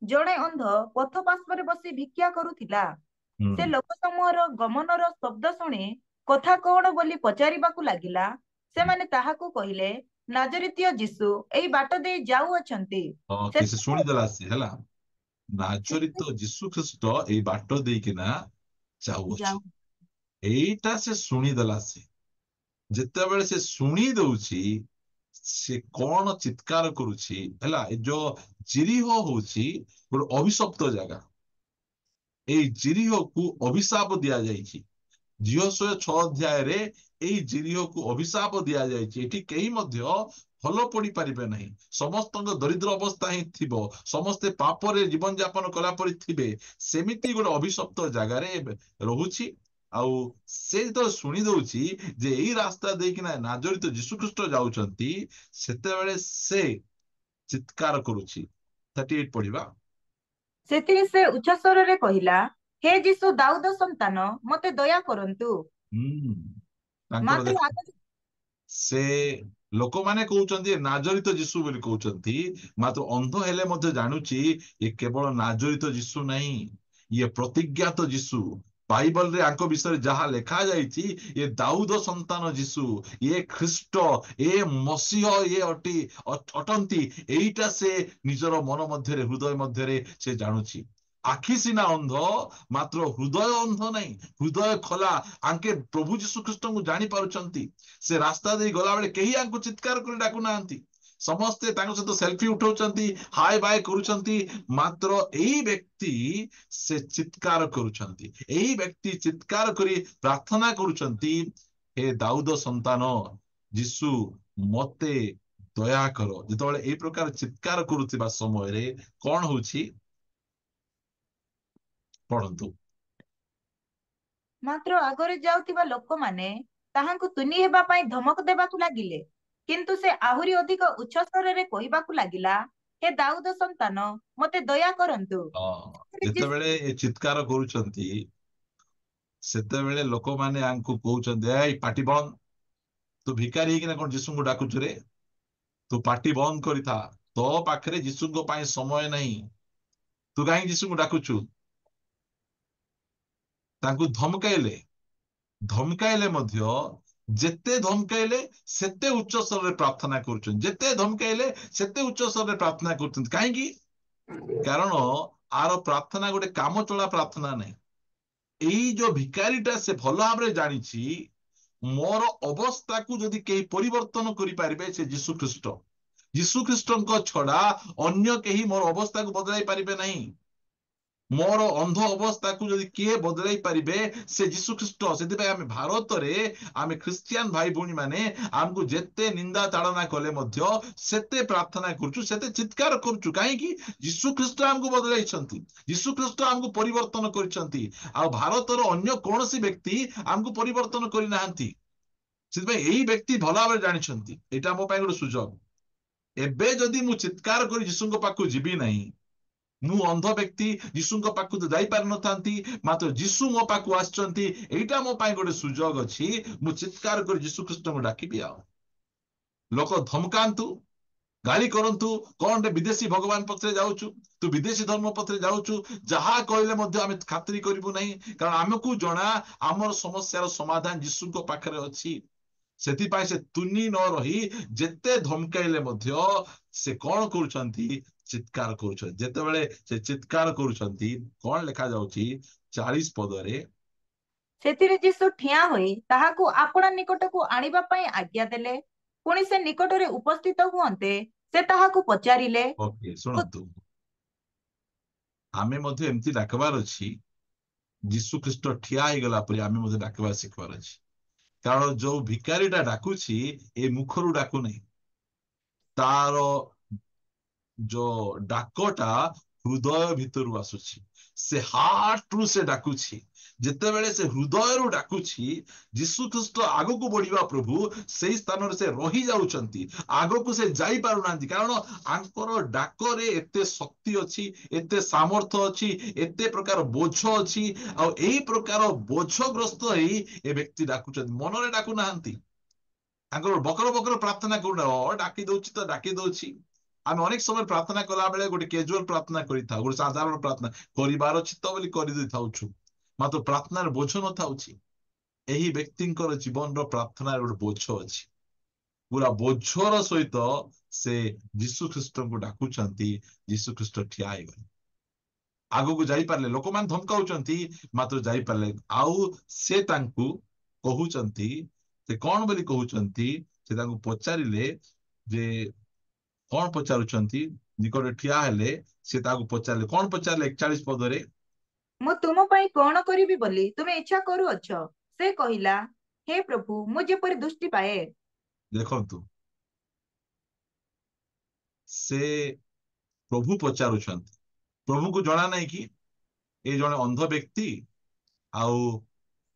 Speaker 3: ଜଣେ ଅନ୍ଧ ପଥ ପାର୍ଶ୍ୱରେ ବସି ଭିକ୍ଷା କରୁଥିଲା। ସେ ଲୋକ ସମୂହର ଗମନର ଶବ୍ଦ ଶୁଣି କଥା କଣ ବୋଲି ପଚାରିବାକୁ ଲାଗିଲା। ସେମାନେ ତାହାକୁ କହିଲେ, ନାଜରିତୀୟ ଯୀଶୁ ଏହି ବାଟ ଦେଇ ଯାଉଅଛନ୍ତି।
Speaker 1: କି ସେ ଶୁଣିଦେଲା ସେ ହେଲା, ନାଜରିତ ଯୀଶୁ ଖ୍ରୀଷ୍ଟ ଏଇ ବାଟ ଦେଇକିନା ଯାଉଅଛନ୍ତି। ଏଇଟା ସେ ଶୁଣିଦେଲା। ସେ ଯେତେବେଳେ ସେ ଶୁଣି ଦଉଛି, ସେ କଣ ଚିତ୍କାର କରୁଛି ହେଲା। ଏ ଯୋଉ ଜିରିହ ହଉଛି ଗୋଟେ ଅଭିଶପ୍ତ ଜାଗା। ଏଇ ଜିରିହକୁ ଅଭିଶାପ ଦିଆଯାଇଛି। Joshua 6 ଅଧ୍ୟାୟରେ ଏଇ ଜିରିହକୁ ଅଭିଶାପ ଦିଆଯାଇଛି। ଏଠି କେହି ମଧ୍ୟ ଭଲ ପଡିପାରିବେ ନାହିଁ। ସମସ୍ତଙ୍କ ଦରିଦ୍ର ଅବସ୍ଥା ହିଁ ଥିବ, ସମସ୍ତେ ପାପରେ ଜୀବନ ଯାପନ କଲା ପରି ଥିବେ। ସେମିତି ଗୋଟେ ଅଭିଶପ୍ତ ଜାଗାରେ ରହୁଛି। ଆଉ ସେ ଯେତେବେଳେ ଶୁଣି ଦଉଛି ଯେ ଏଇ ରାସ୍ତା ଦେଇକିନା ନାଜରିତ ଯୀଶୁଖ୍ରୀଷ୍ଟ ଯାଉଛନ୍ତି, ସେତେବେଳେ ସେ ଚିତ୍କାର କରୁଛି। 38 ପଢିବା।
Speaker 3: ସେଥିରେ ସେ ଉଚ୍ଚ ସ୍ୱରରେ କହିଲା, ହେ ଯୀଶୁ ଦାଉଦ ସନ୍ତାନ, ମତେ ଦୟା କରନ୍ତୁ।
Speaker 1: ତାଙ୍କର
Speaker 3: ମାତ୍ର
Speaker 1: ଦେଖ,
Speaker 3: ଆଗରେ
Speaker 1: ସେ ଲୋକମାନେ କହୁଛନ୍ତି ନାଜରିତ ଯୀଶୁ ବୋଲି କହୁଛନ୍ତି, ମାତ୍ର ଅନ୍ଧ ହେଲେ ମଧ୍ୟ ଜାଣୁଛି ଏ କେବଳ ନାଜରିତ ଯୀଶୁ ନାହିଁ, ଇଏ ପ୍ରତିଜ୍ଞାତ ଯୀଶୁ। ବାଇବଲରେ ଆଙ୍କ ବିଷୟରେ ଯାହା ଲେଖା ଯାଇଛି, ଏ ଦାଉଦ ସନ୍ତାନ ଯୀଶୁ, ଇଏ ଖ୍ରୀଷ୍ଟ, ଏ ମସିହ ଇଏ ଅଟନ୍ତି। ଏଇଟା ସେ ନିଜର ମନ ମଧ୍ୟରେ, ହୃଦୟ ମଧ୍ୟରେ ସେ ଜାଣୁଛି। ଆଖି ସିନା ଅନ୍ଧ, ମାତ୍ର ହୃଦୟ ଅନ୍ଧ ନାହିଁ, ହୃଦୟ ଖୋଲା। ଆଙ୍କେ ପ୍ରଭୁ ଯୀଶୁ ଖ୍ରୀଷ୍ଟଙ୍କୁ ଜାଣି ପାରୁଛନ୍ତି। ସେ ରାସ୍ତା ଦେଇ ଗଲାବେଳେ କେହି ଆଙ୍କୁ ଚିତ୍କାର କରି ଡାକୁନାହାନ୍ତି, ସମସ୍ତେ ତାଙ୍କ ସହିତ ସେଲଫି ଉଠାଉଛନ୍ତି, ହାୟ ବାୟ କରୁଛନ୍ତି। ମାତ୍ର ଏଇ ବ୍ୟକ୍ତି ସେ ଚିତ୍କାର କରୁଛନ୍ତି। ଏଇ ବ୍ୟକ୍ତି ଚିତ୍କାର କରି ପ୍ରାର୍ଥନା କରୁଛନ୍ତି, ହେ ଦାଉଦ ସନ୍ତାନ ଯୀଶୁ ମତେ ଦୟା କର। ଯେତେବେଳେ ଏଇ ପ୍ରକାର ଚିତ୍କାର କରୁଥିବା ସମୟରେ କଣ ହଉଛି ପଢନ୍ତୁ।
Speaker 3: ମାତ୍ର ଆଗରେ ଯାଉଥିବା ଲୋକମାନେ ତାହାଙ୍କୁ ତୁନି ହେବା ପାଇଁ ଧମକ ଦେବାକୁ ଲାଗିଲେ। କିନ୍ତୁ ସେ ଆହୁରି ଅଧିକ ଉଚ୍ଚ ସ୍ୱରରେ କହିବାକୁ ଲାଗିଲା, ହେ ଦାଉଦ ସନ୍ତାନ, ମତେ ଦୟା କରନ୍ତୁ।
Speaker 1: ଯେତେବେଳେ ଏ ଚିତ୍କାର କରୁଛନ୍ତି, ସେତେବେଳେ ଲୋକମାନେ ଆଙ୍କୁ କହୁଛନ୍ତି, ଏଇ ପାଟି ବନ୍ଦ, तू भिकारी ହେଇକିନା କଣ ଯୀଶୁଙ୍କୁ ଡାକୁଛୁ ରେ? ତୁ ପାଟି ବନ୍ଦ କରିଥା। ତୋ ପାଖରେ ଯୀଶୁଙ୍କ ପାଇଁ ସମୟ ନାହିଁ। ତୁ କାହିଁକି ଯୀଶୁଙ୍କୁ ଡାକୁଛୁ? ତାଙ୍କୁ ଧମକାଇଲେ ମଧ୍ୟ ଯେତେ ଧମକାଇଲେ ସେତେ ଉଚ୍ଚ ସ୍ୱରରେ ପ୍ରାର୍ଥନା କରୁଛନ୍ତି। ଯେତେ ଧମକାଇଲେ ସେତେ ଉଚ୍ଚ ସ୍ୱରରେ ପ୍ରାର୍ଥନା କରୁଛନ୍ତି। କାହିଁକି? କାରଣ ଆର ପ୍ରାର୍ଥନା ଗୋଟେ କାମଚଳା ପ୍ରାର୍ଥନା ନାହିଁ। ଏଇ ଯୋଉ ଭିକାରୀଟା ସେ ଭଲ ଭାବରେ ଜାଣିଛି ମୋର ଅବସ୍ଥାକୁ ଯଦି କେହି ପରିବର୍ତ୍ତନ କରିପାରିବେ ସେ ଯୀଶୁ ଖ୍ରୀଷ୍ଟ। ଯୀଶୁ ଖ୍ରୀଷ୍ଟଙ୍କ ଛଡା ଅନ୍ୟ କେହି ମୋର ଅବସ୍ଥାକୁ ବଦଳାଇ ପାରିବେ ନାହିଁ। ମୋର ଅନ୍ଧ ଅବସ୍ଥାକୁ ଯଦି କିଏ ବଦଳାଇ ପାରିବେ ସେ ଯୀଶୁ ଖ୍ରୀଷ୍ଟ। ସେଥିପାଇଁ ଆମେ ଭାରତରେ ଆମେ ଖ୍ରୀଷ୍ଟିଆନ ଭାଇ ଭଉଣୀ ମାନେ ଆମକୁ ଯେତେ ନିନ୍ଦା ତାଡ଼ନା କଲେ ମଧ୍ୟ ସେତେ ପ୍ରାର୍ଥନା କରୁଛୁ, ସେତେ ଚିତ୍କାର କରୁଛୁ। କାହିଁକି? ଯୀଶୁ ଖ୍ରୀଷ୍ଟ ଆମକୁ ବଦଳାଇଛନ୍ତି। ଯୀଶୁ ଖ୍ରୀଷ୍ଟ ଆମକୁ ପରିବର୍ତ୍ତନ କରିଛନ୍ତି। ଆଉ ଭାରତର ଅନ୍ୟ କୌଣସି ବ୍ୟକ୍ତି ଆମକୁ ପରିବର୍ତ୍ତନ କରିନାହାନ୍ତି। ସେଥିପାଇଁ ଏଇ ବ୍ୟକ୍ତି ଭଲ ଭାବରେ ଜାଣିଛନ୍ତି ଏଇଟା ମୋ ପାଇଁ ଗୋଟେ ସୁଯୋଗ। ଏବେ ଯଦି ମୁଁ ଚିତ୍କାର କରି ଯୀଶୁଙ୍କ ପାଖକୁ ଯିବି ନାହିଁ, ମୁଁ ଅନ୍ଧ ବ୍ୟକ୍ତି ଯୀଶୁଙ୍କ ପାଖକୁ ତ ଯାଇପାରିନଥାନ୍ତି, ମାତ୍ର ଯୀଶୁ ମୋ ପାଖକୁ ଆସିଛନ୍ତି। ଏଇଟା ମୋ ପାଇଁ ଗୋଟେ ସୁଯୋଗ ଅଛି। ମୁଁ ଚିତ୍କାର କରି ଯୀଶୁ ଖ୍ରୀଷ୍ଟଙ୍କୁ ଡାକିବି। ଆଉ ଲୋକ ଧମକାନ୍ତୁ, ଗାଳି କରନ୍ତୁ, କଣ ବିଦେଶୀ ଭଗବାନ ପଛରେ ଯାଉଛୁ, ତୁ ବିଦେଶୀ ଧର୍ମ ପଛରେ ଯାଉଛୁ, ଯାହା କହିଲେ ମଧ୍ୟ ଆମେ ଖାତିର କରିବୁ ନାହିଁ। କାରଣ ଆମକୁ ଜଣା ଆମର ସମସ୍ୟାର ସମାଧାନ ଯୀଶୁଙ୍କ ପାଖରେ ଅଛି। ସେଥିପାଇଁ ସେ ତୁନି ନ ରହି ଯେତେ ଧମକାଇଲେ ମଧ୍ୟ ସେ କଣ କରୁଛନ୍ତି? ଚିତ୍କାର କରୁଛନ୍ତି। ଯେତେବେଳେ ସେ ଚିତ୍କାର କରୁଛନ୍ତି କଣ ଲେଖା ଯାଉଛି 40 ପଦରେ?
Speaker 3: ସେଥିରେ ଯୀଶୁ ଠିଆ ହୋଇ ତାହାକୁ ଆପଣା ନିକଟକୁ ଆଣିବା ପାଇଁ ଆଜ୍ଞା ଦେଲେ। ପୁଣି ସେ ନିକଟରେ ଉପସ୍ଥିତ ହୁଅନ୍ତେ ସେ ତାହାକୁ ପଚାରିଲେ।
Speaker 1: ଓକେ, ଶୁଣନ୍ତୁ, ଆମେ ମଧ୍ୟ ଏମିତି ଡାକବାର ଅଛି। ଯୀଶୁ ଖ୍ରୀଷ୍ଟ ଠିଆ ହେଇଗଲା ପରେ ଆମେ ମଧ୍ୟ ଡାକିବାର ଶିଖିବାର ଅଛି। କାରଣ ଯୋଉ ଭିକାରୀଟା ଡାକୁଛି ଏ ମୁଖରୁ ଡାକୁନାହିଁ, ତାର ଯୋଉ ଡାକଟା ହୃଦୟ ଭିତରୁ ଆସୁଛି। ସେ ହାର୍ଟରୁ ସେ ଡାକୁଛି। ଯେତେବେଳେ ସେ ହୃଦୟରୁ ଡାକୁଛି ଯୀଶୁ ଖ୍ରୀଷ୍ଟ ଆଗକୁ ବଢିବା ପ୍ରଭୁ ସେଇ ସ୍ଥାନରେ ସେ ରହି ଯାଉଛନ୍ତି, ଆଗକୁ ସେ ଯାଇପାରୁନାହାନ୍ତି। କାରଣ ଆଙ୍କର ଡାକରେ ଏତେ ଶକ୍ତି ଅଛି, ଏତେ ସାମର୍ଥ୍ୟ ଅଛି, ଏତେ ପ୍ରକାର ବୋଝ ଅଛି। ଆଉ ଏଇ ପ୍ରକାର ବୋଝଗ୍ରସ୍ତ ହେଇ ଏ ବ୍ୟକ୍ତି ଡାକୁଛନ୍ତି, ମନରେ ଡାକୁନାହାନ୍ତି। ତାଙ୍କର ବକର ବକର ପ୍ରାର୍ଥନା କରୁନା, ଡାକି ଦଉଛି ତ ଡାକି ଦଉଛି। ଆମେ ଅନେକ ସମୟ ପ୍ରାର୍ଥନା କଲା ବେଳେ ଗୋଟେ କ୍ୟାଜୁଆଲ ପ୍ରାର୍ଥନା କରିଥାଉ, ଗୋଟେ ସାଧାରଣ ପ୍ରାର୍ଥନା କରିବାର ଅଛି ତ ବୋଲି କରିଦେଇଥାଉଛୁ, ମାତ୍ର ପ୍ରାର୍ଥନାର ବୋଝ ନଥାଉଛି। ଏହି ବ୍ୟକ୍ତିଙ୍କର ଜୀବନର ପ୍ରାର୍ଥନାର ଗୋଟେ ବୋଝ ଅଛି। ପୁରା ବୋଝର ସହିତ ସେ ଯୀଶୁ ଖ୍ରୀଷ୍ଟଙ୍କୁ ଡାକୁଛନ୍ତି। ଯୀଶୁ ଖ୍ରୀଷ୍ଟ ଠିଆ ହେଇଗଲେ, ଆଗକୁ ଯାଇପାରିଲେ। ଲୋକମାନେ ଧମକାଉଛନ୍ତି ମାତ୍ର ଯାଇପାରିଲେ। ଆଉ ସେ ତାଙ୍କୁ କହୁଛନ୍ତି, ସେ କଣ ବୋଲି କହୁଛନ୍ତି? ସେ ତାଙ୍କୁ ପଚାରିଲେ ଯେ କଣ ପଚାରୁଛନ୍ତି? ନିକଟରେ ଠିଆ ହେଲେ ସେ ତାକୁ ପଚାରିଲେ, କଣ ପଚାରିଲେ? 41 ପଦରେ,
Speaker 3: ମୁଁ ତୁମ ପାଇଁ କଣ କରିବି ବୋଲି ତୁମେ ଇଚ୍ଛା କରୁଅଛ? ସେ କହିଲା, ହେ ପ୍ରଭୁ, ମୁଁ ଯେପରି ଦୃଷ୍ଟି ପାଏ।
Speaker 1: ଦେଖନ୍ତୁ, ସେ ପ୍ରଭୁ ପଚାରୁଛନ୍ତି। ପ୍ରଭୁଙ୍କୁ ଜଣା ନାହିଁ କି ଏ ଜଣେ ଅନ୍ଧ ବ୍ୟକ୍ତି, ଆଉ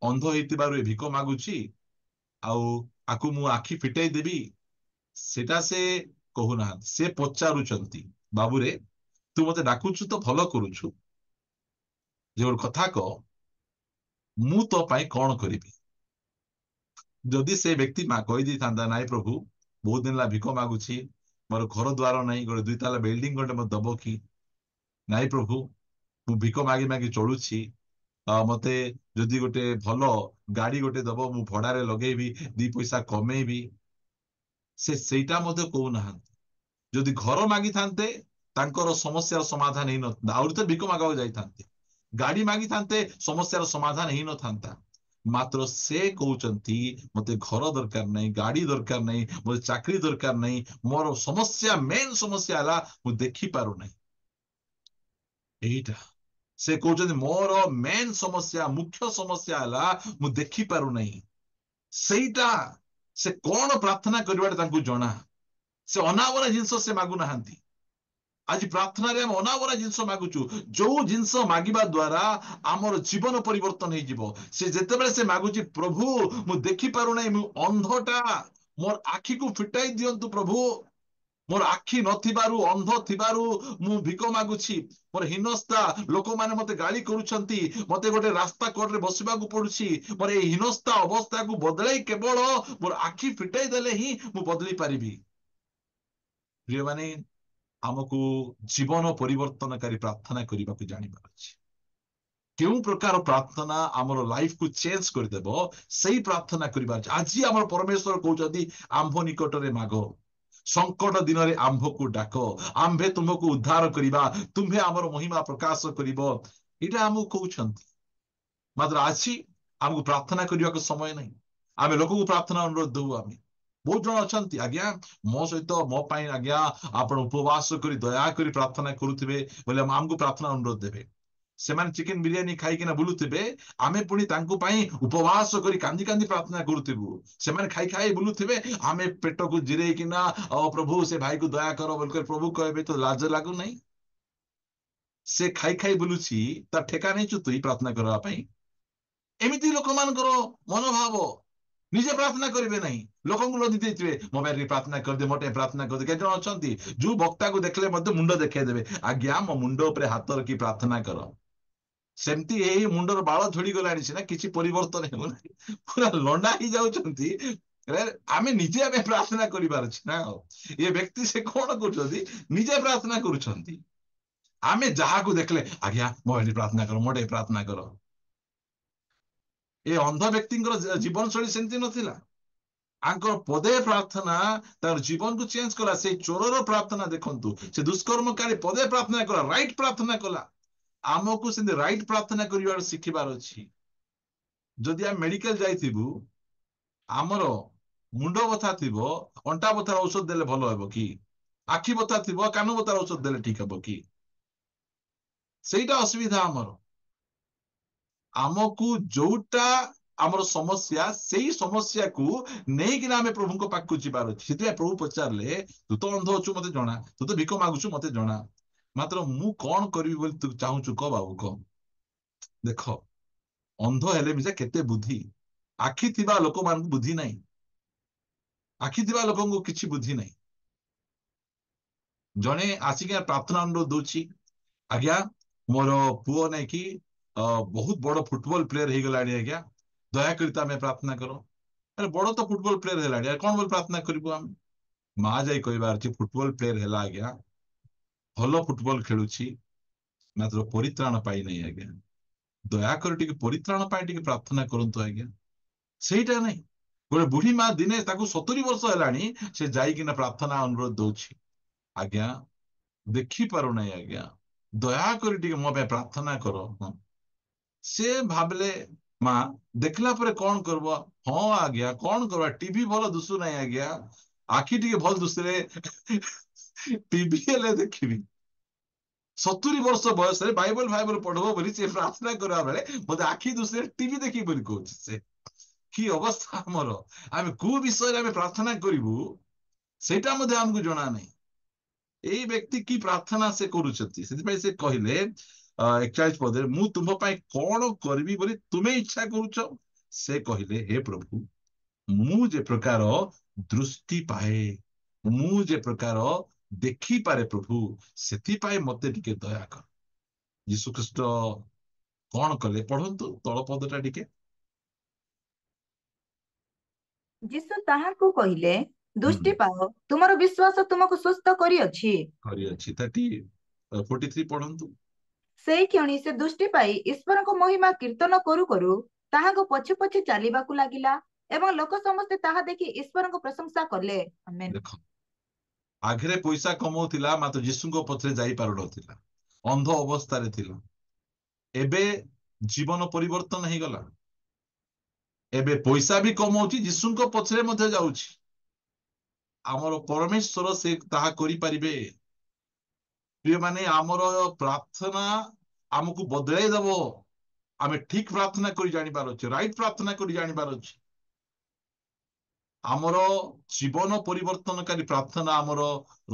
Speaker 1: ଅନ୍ଧ ହେଇଥିବାରୁ ଏ ଭିକ ମାଗୁଛି, ଆଉ ଆକୁ ମୁଁ ଆଖି ଫିଟେଇ ଦେବି, ସେଟା ସେ କହୁନାହାନ୍ତି। ସେ ପଚାରୁଛନ୍ତି, ବାବୁରେ ତୁ ମତେ ଡାକୁଛୁ ତ ଭଲ କରୁଛୁ, ଯେ ଗୋଟେ କଥା କହ, ମୁଁ ତୋ ପାଇଁ କଣ କରିବି? ଯଦି ସେ ବ୍ୟକ୍ତି କହିଦେଇଥାନ୍ତା, ନାଇଁ ପ୍ରଭୁ, ବହୁତ ଦିନ ହେଲା ଭିକ ମାଗୁଛି, ମୋର ଘର ଦ୍ୱାର ନାହିଁ, ଗୋଟେ 2 ତାଲା ବିଲ୍ଡିଂ ଗୋଟେ ମତେ ଦବ କି? ନାଇଁ ପ୍ରଭୁ, ମୁଁ ଭିକ ମାଗି ମାଗି ଚଳୁଛି, ମତେ ଯଦି ଗୋଟେ ଭଲ ଗାଡି ଗୋଟେ ଦବ, ମୁଁ ଭଡାରେ ଲଗେଇବି, 2 ପଇସା କମେଇବି, ସେ ସେଇଟା ମଧ୍ୟ କହୁନାହାନ୍ତି। ଯଦି ଘର ମାଗିଥାନ୍ତେ ତାଙ୍କର ସମସ୍ୟାର ସମାଧାନ ହେଇନଥାନ୍ତା, ଆହୁରି ତ ଭିକ ମାଗବାକୁ ଯାଇଥାନ୍ତେ। ଗାଡି ମାଗିଥାନ୍ତେ ସମସ୍ୟାର ସମାଧାନ ହେଇନଥାନ୍ତା। ମାତ୍ର ସେ କହୁଛନ୍ତି ମତେ ଘର ଦରକାର ନାହିଁ, ଗାଡି ଦରକାର ନାହିଁ, ମତେ ଚାକିରି ଦରକାର ନାହିଁ, ମୋର ସମସ୍ୟା, ମେନ୍ ସମସ୍ୟା ହେଲା ମୁଁ ଦେଖିପାରୁନାହିଁ। ଏଇଟା ସେ କହୁଛନ୍ତି, ମୋର ମେନ୍ ସମସ୍ୟା, ମୁଖ୍ୟ ସମସ୍ୟା ହେଲା ମୁଁ ଦେଖିପାରୁନାହିଁ। ସେଇଟା ସେ କଣ ପ୍ରାର୍ଥନା କରିବାଟା ତାଙ୍କୁ ଜଣା। ସେ ଅନାବନା ଜିନିଷ ସେ ମାଗୁନାହାନ୍ତି। ଆଜି ପ୍ରାର୍ଥନାରେ ଆମେ ଅନାବନା ଜିନିଷ ମାଗୁଛୁ, ଯୋଉ ଜିନିଷ ମାଗିବା ଦ୍ୱାରା ଆମର ଜୀବନ ପରିବର୍ତ୍ତନ ହେଇଯିବ। ସେ ଯେତେବେଳେ ସେ ମାଗୁଛି, ପ୍ରଭୁ ମୁଁ ଦେଖିପାରୁନାହିଁ, ମୁଁ ଅନ୍ଧଟା, ମୋର ଆଖିକୁ ଫିଟାଇ ଦିଅନ୍ତୁ ପ୍ରଭୁ, ମୋର ଆଖି ନଥିବାରୁ ଅନ୍ଧ ଥିବାରୁ ମୁଁ ଭିକ ମାଗୁଛି, ମୋର ହୀନସ୍ତା, ଲୋକମାନେ ମତେ ଗାଳି କରୁଛନ୍ତି, ମତେ ଗୋଟେ ରାସ୍ତା କଡ଼ରେ ବସିବାକୁ ପଡୁଛି, ମୋର ଏଇ ହୀନସ୍ତା ଅବସ୍ଥାକୁ ବଦଳାଇ କେବଳ ମୋର ଆଖି ଫିଟାଇ ଦେଲେ ହିଁ ମୁଁ ବଦଳି ପାରିବି। ପ୍ରିୟମାନେ, ଆମକୁ ଜୀବନ ପରିବର୍ତ୍ତନକାରୀ ପ୍ରାର୍ଥନା କରିବାକୁ ଜାଣିବାର ଅଛି। କେଉଁ ପ୍ରକାର ପ୍ରାର୍ଥନା ଆମର ଲାଇଫକୁ ଚେଞ୍ଜ କରିଦେବ ସେଇ ପ୍ରାର୍ଥନା କରିବା ଅଛି। ଆଜି ଆମର ପରମେଶ୍ୱର କହୁଛନ୍ତି ଆମ୍ଭ ନିକଟରେ ମାଗ, ସଂକଟ ଦିନରେ ଆମ୍ଭକୁ ଡାକ, ଆମ୍ଭେ ତୁମକୁ ଉଦ୍ଧାର କରିବା, ତୁମ୍ଭେ ଆମର ମହିମା ପ୍ରକାଶ କରିବ, ଏଇଟା ଆମକୁ କହୁଛନ୍ତି। ମାତ୍ର ଆଜି ଆମକୁ ପ୍ରାର୍ଥନା କରିବାକୁ ସମୟ ନାହିଁ। ଆମେ ଲୋକଙ୍କୁ ପ୍ରାର୍ଥନା ଅନୁରୋଧ ଦଉ। ଆମେ ବହୁତ ଜଣ ଅଛନ୍ତି, ଆଜ୍ଞା ମୋ ସହିତ ମୋ ପାଇଁ ଆଜ୍ଞା ଆପଣ ଉପବାସ କରି ଦୟାକରି ପ୍ରାର୍ଥନା କରୁଥିବେ ବୋଲେ ଆମକୁ ପ୍ରାର୍ଥନା ଅନୁରୋଧ ଦେବେ। ସେମାନେ ଚିକେନ ବିରିୟାନୀ ଖାଇକିନା ବୁଲୁଥିବେ, ଆମେ ପୁଣି ତାଙ୍କୁ ପାଇଁ ଉପବାସ କରି କାନ୍ଦି କାନ୍ଦି ପ୍ରାର୍ଥନା କରୁଥିବୁ। ସେମାନେ ଖାଇ ଖାଇ ବୁଲୁଥିବେ, ଆମେ ପେଟକୁ ଜିରେଇକିନା ପ୍ରଭୁ ସେ ଭାଇକୁ ଦୟା କର ବୋଲିକରି ପ୍ରଭୁ କହିବେ ତ ଲାଜ ଲାଗୁନାହିଁ? ସେ ଖାଇ ଖାଇ ବୁଲୁଛି, ତା ଠେକା ନେଇଛୁ ତୁଇ ପ୍ରାର୍ଥନା କରିବା ପାଇଁ? ଏମିତି ଲୋକମାନଙ୍କର ମନୋଭାବ। ନିଜେ ପ୍ରାର୍ଥନା କରିବେ ନାହିଁ, ଲୋକଙ୍କୁ ଲଦି ଦେଇଥିବେ ମୋ ପାଇଁ ଟିକେ ପ୍ରାର୍ଥନା କରିଦେ, ମୋ ପାଇଁ ପ୍ରାର୍ଥନା କରିଦେ। କେତେ ଜଣ ଅଛନ୍ତି ଯୋଉ ବକ୍ତାକୁ ଦେଖିଲେ ମଧ୍ୟ ମୁଣ୍ଡ ଦେଖେଇ ଦେବେ, ଆଜ୍ଞା ମୋ ମୁଣ୍ଡ ଉପରେ ହାତ ରଖି ପ୍ରାର୍ଥନା କର। ସେମିତି ଏଇ ମୁଣ୍ଡର ବାଳ ଝଡିଗଲାଣି ସିନା, କିଛି ପରିବର୍ତ୍ତନ ହେଉନାହିଁ, ପୁରା ଲଣ୍ଡା ହେଇଯାଉଛନ୍ତି। ଆମେ ନିଜେ ଆମେ ପ୍ରାର୍ଥନା କରିବାର ଅଛି ନା। ଏ ବ୍ୟକ୍ତି ସେ କଣ କରୁଛନ୍ତି? ନିଜେ ପ୍ରାର୍ଥନା କରୁଛନ୍ତି। ଆମେ ଯାହାକୁ ଦେଖିଲେ ଆଜ୍ଞା ମୋ ପାଇଁ ପ୍ରାର୍ଥନା କର, ମୋ ପାଇଁ ପ୍ରାର୍ଥନା କର। ଏ ଅନ୍ଧ ବ୍ୟକ୍ତିଙ୍କର ଜୀବନଶୈଳୀ ସେମିତି ନଥିଲା। ଆଙ୍କର ପଦେ ପ୍ରାର୍ଥନା ତାର ଜୀବନକୁ ଚେଞ୍ଜ କଲା। ସେଇ ଚୋରର ପ୍ରାର୍ଥନା ଦେଖନ୍ତୁ, ସେ ଦୁଷ୍କର୍ମକାରୀ ପଦେ ପ୍ରାର୍ଥନା କଲା, ରାଇଟ ପ୍ରାର୍ଥନା କଲା। ଆମକୁ ସେମିତି ରାଇଟ ପ୍ରାର୍ଥନା କରିବାର ଶିଖିବାର ଅଛି। ଯଦି ଆମେ ମେଡିକାଲ ଯାଇଥିବୁ, ଆମର ମୁଣ୍ଡ ବଥା ଥିବ, ଅଣ୍ଟା ବଥାର ଔଷଧ ଦେଲେ ଭଲ ହେବ କି? ଆଖି ବଥା ଥିବ, କାନ ବଥାର ଔଷଧ ଦେଲେ ଠିକ ହେବ କି? ସେଇଟା ଅସୁବିଧା ଆମର। ଆମକୁ ଯୋଉଟା ଆମର ସମସ୍ୟା, ସେଇ ସମସ୍ୟାକୁ ନେଇକିନା ଆମେ ପ୍ରଭୁଙ୍କ ପାଖକୁ ଯିବାର ଅଛି। ସେଥିପାଇଁ ପ୍ରଭୁ ପଚାରିଲେ, ତୁ ତ ଅନ୍ଧ ଅଛୁ ମତେ ଜଣା, ତୁ ତ ଭିକ ମାଗୁଛୁ ମତେ ଜଣା, ମାତ୍ର ମୁଁ କଣ କରିବି ବୋଲି ତୁ ଚାହୁଁଛୁ କହ ବାବୁ କହ। ଦେଖ, ଅନ୍ଧ ହେଲେ ବି କେତେ ବୁଦ୍ଧି। ଆଖି ଥିବା ଲୋକମାନଙ୍କୁ ବୁଦ୍ଧି ନାହିଁ। ଆଖି ଥିବା ଲୋକଙ୍କୁ କିଛି ବୁଦ୍ଧି ନାହିଁ। ଜଣେ ଆସିକି ପ୍ରାର୍ଥନା ଅନୁରୋଧ ଦଉଛି, ଆଜ୍ଞା ମୋର ପୁଅ ନାଇକି ବହୁତ ବଡ ଫୁଟବଲ ପ୍ଲେୟର ହେଇଗଲାଣି, ଆଜ୍ଞା ଦୟାକରି ତମେ ପ୍ରାର୍ଥନା କର। ଆରେ ବଡ ତ ଫୁଟବଲ ପ୍ଲେୟର ହେଲାଣି, କଣ ବୋଲି ପ୍ରାର୍ଥନା କରିବୁ ଆମେ? ମା ଯାଇ କହିବାର ଅଛି, ଫୁଟବଲ ପ୍ଲେୟର ହେଲା ଆଜ୍ଞା, ଭଲ ଫୁଟବଲ ଖେଳୁଛି, ମାତ୍ର ପରିତ୍ରାଣ ପାଇନାହିଁ ଆଜ୍ଞା, ଦୟାକରି ଟିକେ ପରିତ୍ରାଣ ପାଇଁ ଟିକେ ପ୍ରାର୍ଥନା କରନ୍ତୁ ଆଜ୍ଞା। ସେଇଟା ନାହିଁ। ଗୋଟେ ବୁଢୀ ମା ଦିନେ ତାକୁ 70 ବର୍ଷ ହେଲାଣି, ସେ ଯାଇକିନା ପ୍ରାର୍ଥନା ଅନୁରୋଧ ଦଉଛି, ଆଜ୍ଞା ଦେଖିପାରୁନାହିଁ ଆଜ୍ଞା, ଦୟାକରି ଟିକେ ମୋ ପାଇଁ ପ୍ରାର୍ଥନା କର। ସେ ଭାବିଲେ ମା ଦେଖିଲା ପରେ କଣ କରିବ? ହଁ ଆଜ୍ଞା କଣ କରିବା, ଟିଭି ଭଲ ଦୁଶୁନାହିଁ ଆଜ୍ଞା, ଆଖି ଟିକେ ଭଲ ଦୁଶିଲେ ଟିଭି ହେଲେ ଦେଖିବି। 70 ବର୍ଷ ବୟସରେ ବାଇବଲ ଫାଇବଲ ପଢବ ବୋଲି ସେ ପ୍ରାର୍ଥନା କରିବା ବେଳେ ମତେ ଆଖି ଦୁଶିଲେ ଟିଭି ଦେଖିବି ବୋଲି କହୁଛି। ସେ କି ଅବସ୍ଥା ଆମର! ଆମେ କୋଉ ବିଷୟରେ ଆମେ ପ୍ରାର୍ଥନା କରିବୁ ସେଇଟା ମଧ୍ୟ ଆମକୁ ଜଣା ନାହିଁ। ଏଇ ବ୍ୟକ୍ତି କି ପ୍ରାର୍ଥନା ସେ କରୁଛନ୍ତି, ସେଥିପାଇଁ ସେ କହିଲେ 41 ପଦରେ, ମୁଁ ତୁମ ପାଇଁ କଣ କରିବି ବୋଲି ତୁମେ ଇଚ୍ଛା କରୁଛ? ସେ କହିଲେ, ହେ ପ୍ରଭୁ ମୁଁ ଯେ ପ୍ରକାର ଦୃଷ୍ଟି ପାଏ, ମୁଁ ଯେ ପ୍ରକାର ଦେଖିପାରେ ପ୍ରଭୁ, ସେଥିପାଇଁ ମତେ ଟିକେ ଦୟା କର। ଯୀଶୁଖ୍ରୀଷ୍ଟ କଣ କଲେ? ପଢନ୍ତୁ ତଳ ପଦଟା ଟିକେ।
Speaker 3: ଯୀଶୁ ତାହାଙ୍କୁ କହିଲେ, ଦୃଷ୍ଟି ପାଅ, ତୁମର ବିଶ୍ୱାସ ତୁମକୁ ସୁସ୍ଥ କରିଅଛି।
Speaker 1: କରିଅଛି 43 ପଢନ୍ତୁ।
Speaker 3: ସେଇ କ୍ଷଣି ସେ ଦୃଷ୍ଟି ପାଇ ଈଶ୍ୱରଙ୍କ ମହିମା କୀର୍ତ୍ତନ କରୁ କରୁ ତାହାଙ୍କ ପଛେ ପଛେ ଚାଲିବାକୁ ଲାଗିଲା, ଏବଂ ଲୋକ ସମସ୍ତେ ତାହା ଦେଖି ଈଶ୍ୱରଙ୍କ ପ୍ରଶଂସା କଲେ। ଆମେନ୍।
Speaker 1: ଦେଖ, ଆଗରେ ପଇସା କମଉଥିଲା, ମାତ୍ର ଯୀଶୁଙ୍କ ପଛରେ ଯାଇପାରୁନଥିଲା, ଅନ୍ଧ ଅବସ୍ଥାରେ ଥିଲା। ଏବେ ଜୀବନ ପରିବର୍ତ୍ତନ ହେଇଗଲା। ଏବେ ପଇସା ବି କମଉଛି, ଯୀଶୁଙ୍କ ପଛରେ ମଧ୍ୟ ଯାଉଛି। ଆମର ପରମେଶ୍ୱର ସେ ତାହା କରିପାରିବେ। ପ୍ରିୟମାନେ, ଆମର ପ୍ରାର୍ଥନା ଆମକୁ ବଦଳାଇ ଦବ। ଆମେ ଠିକ ପ୍ରାର୍ଥନା କରି ଜାଣିବାର ଅଛି, ରାଇଟ ପ୍ରାର୍ଥନା କରି ଜାଣିବାର ଅଛି। ଆମର ଜୀବନ ପରିବର୍ତ୍ତନକାରୀ ପ୍ରାର୍ଥନା ଆମର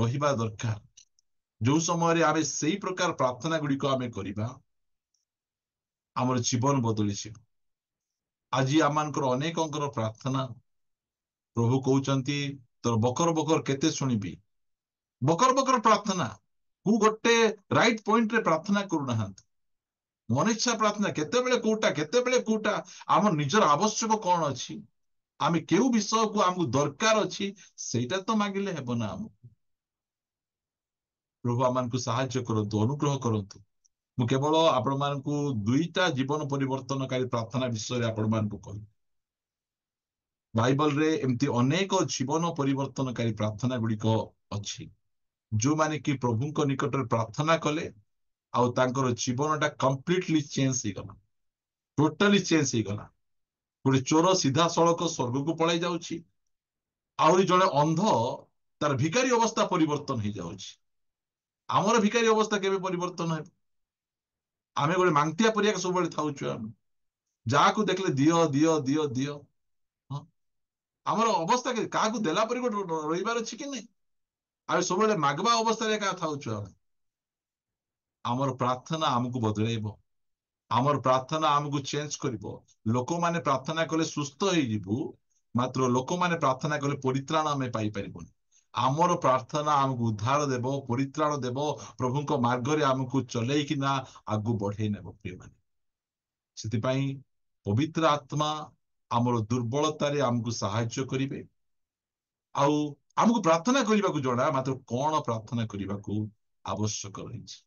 Speaker 1: ରହିବା ଦରକାର। ଯୋଉ ସମୟରେ ଆମେ ସେଇ ପ୍ରକାର ପ୍ରାର୍ଥନା ଗୁଡିକ ଆମେ କରିବା, ଆମର ଜୀବନ ବଦଳିଯିବ। ଆଜି ଆମମାନଙ୍କର ଅନେକଙ୍କର ପ୍ରାର୍ଥନା, ପ୍ରଭୁ କହୁଛନ୍ତି ତୋର ବକର ବକର କେତେ ଶୁଣିବି, बकर बकर प्रार्थना को गोटे राइट पॉइंट रे प्रार्थना करूना मन इच्छा प्रार्थना केते कोटा आम निजर आवश्यक कौन अच्छी आम केउ विषय को आमको दरकार अच्छी सेटा तो मागिले हेबो ना आमको प्रभु आमको साहाय्य करंतु अनुग्रह करंतु मु केवल आपण मानकु दुईटा जीवन परिवर्तनकारी प्रार्थना विषय आपण मानकु कहू बाइबल रे एमती अनेक जीवन परिवर्तनकारी प्रार्थना गुड़िक अच्छी जो माने कि प्रभु निकट प्रार्थना कले आउ तांकर जीवनटा कंप्लीटली चेंज हो गला टोटली चेंज हो गला गोटे चोर सीधा सड़क स्वर्ग को पलाई जाउछि आउरी जड़े अंध तार भिकारी अवस्था परिवर्तन हो जाउछि आमर भिकारी अवस्था केबे परिवर्तन है आमे गोटे मांगतिया परिया सब बेले थाउछु हम जाको देखले दियो दियो दियो दियो हाँ आमर अवस्था के काको देला परि गोटे रहिबार अछि कि नै आ सब बेले मागबा अवस्था रे का थाउछु हम आमर प्रार्थना हमको बदलेइबो आमर प्रार्थना हमको चेंज करिवो लोक माने प्रार्थना कले सुस्थ होई जिवु मात्र लोक माने प्रार्थना कले परित्राण हमें पाई परिबोनी आमर प्रार्थना हमको उद्धार देव परित्राण देव प्रभु को मार्ग रे हमको चले कि ना आगु बढ़े नेबो प्रिय माने सेति पई पवित्र आत्मा आमर दुर्बलता रे हमको सहायता करिवे आउ हमको प्रार्थना करबा को जणा मात्र कोन प्रार्थना करबा को आवश्यक रहिछि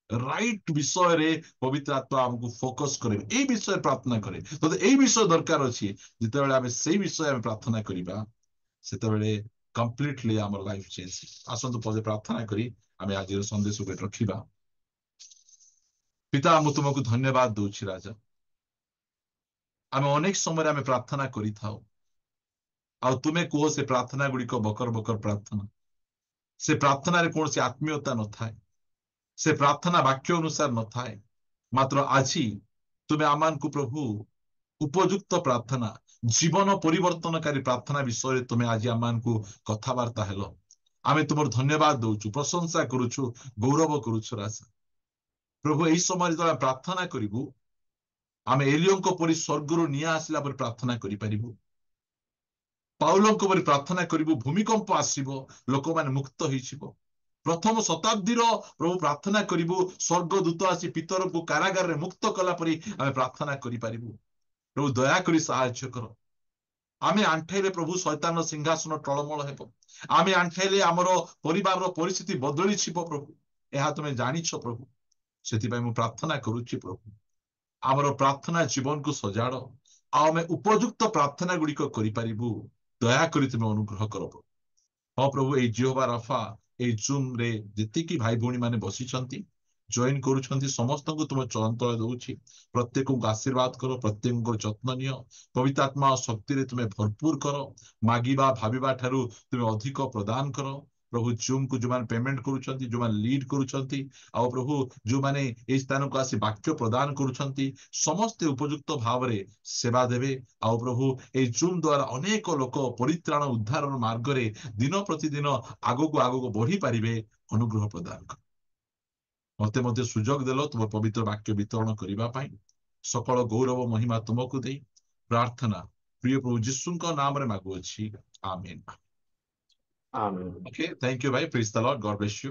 Speaker 1: राइट विषय रे पवित्र आत्मा हमको फोकस करे ए विषय प्रार्थना करे तो ए विषय दरकार अछि जिते बेले हमें सेही विषय हम प्रार्थना करिबा सेते बेले कंप्लीटली हमर लाइफ चेंज आसंतु पजे प्रार्थना करी हमें आज संदेश को रखिबा पिता हम तुमको धन्यवाद दोछि राजा हमें अनेक समय हमें प्रार्थना करि थाओ आ तुमे को से प्रार्थना गुडी को बकर बकर प्रार्थना से प्रार्थना रे कोन से आत्मीयता न थाए से प्रार्थना वाक्य अनुसार न थाए मात्र आजी तुम्हें आमान को प्रभु उपयुक्त प्रार्थना जीवन परिवर्तनकारी प्रार्थना विषय तुम्हें आज आमान को कथबार्ता हेलो आमे तुमर धन्यवाद दउछु प्रशंसा करूछु गौरव करूछु राजा प्रभु एही समय जब प्रार्थना करिबु आमे एलियों परि स्वर्गरु निया आसिला पर प्रार्थना करि परिबु पाउलों परि प्रार्थना करिबु भूमिकंप आसीबो लोक माने मुक्त होइछिबो प्रथम शताब्दी प्रभु प्रार्थना करिबु स्वर्गदूत आसी पितर को कारागार रे मुक्त कला परि आमे प्रार्थना करि परिबु प्रभु दया करी सहायता कर आमे आंठेले प्रभु शैतान सिंहासन टळमळ हेबो आमे आंठेले हमर परिवार रो परिस्थिति बदली छिबो प्रभु एहा तुमे जानिछो प्रभु सेति पय मु प्रार्थना करूछि प्रभु हमर प्रार्थना जीवन को सजाड़ो आमे उपयुक्त प्रार्थना गुडी को करि परिबु दया करी तुमे अनुग्रह करबो हाँ प्रभु ए जिहोवा राफा ए जूम रे जति की भाई भौणी माने बसिचंती जॉइन करूछंती समस्त को तुम चरंतळ दउछि प्रत्येक को आशीर्वाद करो प्रत्येक को जत्न नियो पवित्र आत्मा शक्ति रे तुमे भरपूर करो मागिबा भाबिबा ठारू तुमे अधिक प्रदान करो प्रभु जूम को जो माने पेमेंट करूछंती जो माने लीड करूछंती आ प्रभु जो माने ए स्थान को आसी वाक्य प्रदान करूछंती समस्त उपयुक्त भाव रे सेवा देबे आ प्रभु ए जूम द्वारा अनेक लोक परित्राण उद्धार मार्ग रे दिन प्रतिदिन आगो को बढ़ी पारिबे अनुग्रह प्रदान कर मते मते सुजोग देलो तुम पवित्र वाक्य वितरण करिबा पई सकल गौरव महिमा तुमको देई प्रार्थना प्रिय प्रभु यीशु का नाम रे मागु अछि आमीन
Speaker 2: आमीन।
Speaker 1: ओके थैंक यू भाई praise the Lord God bless you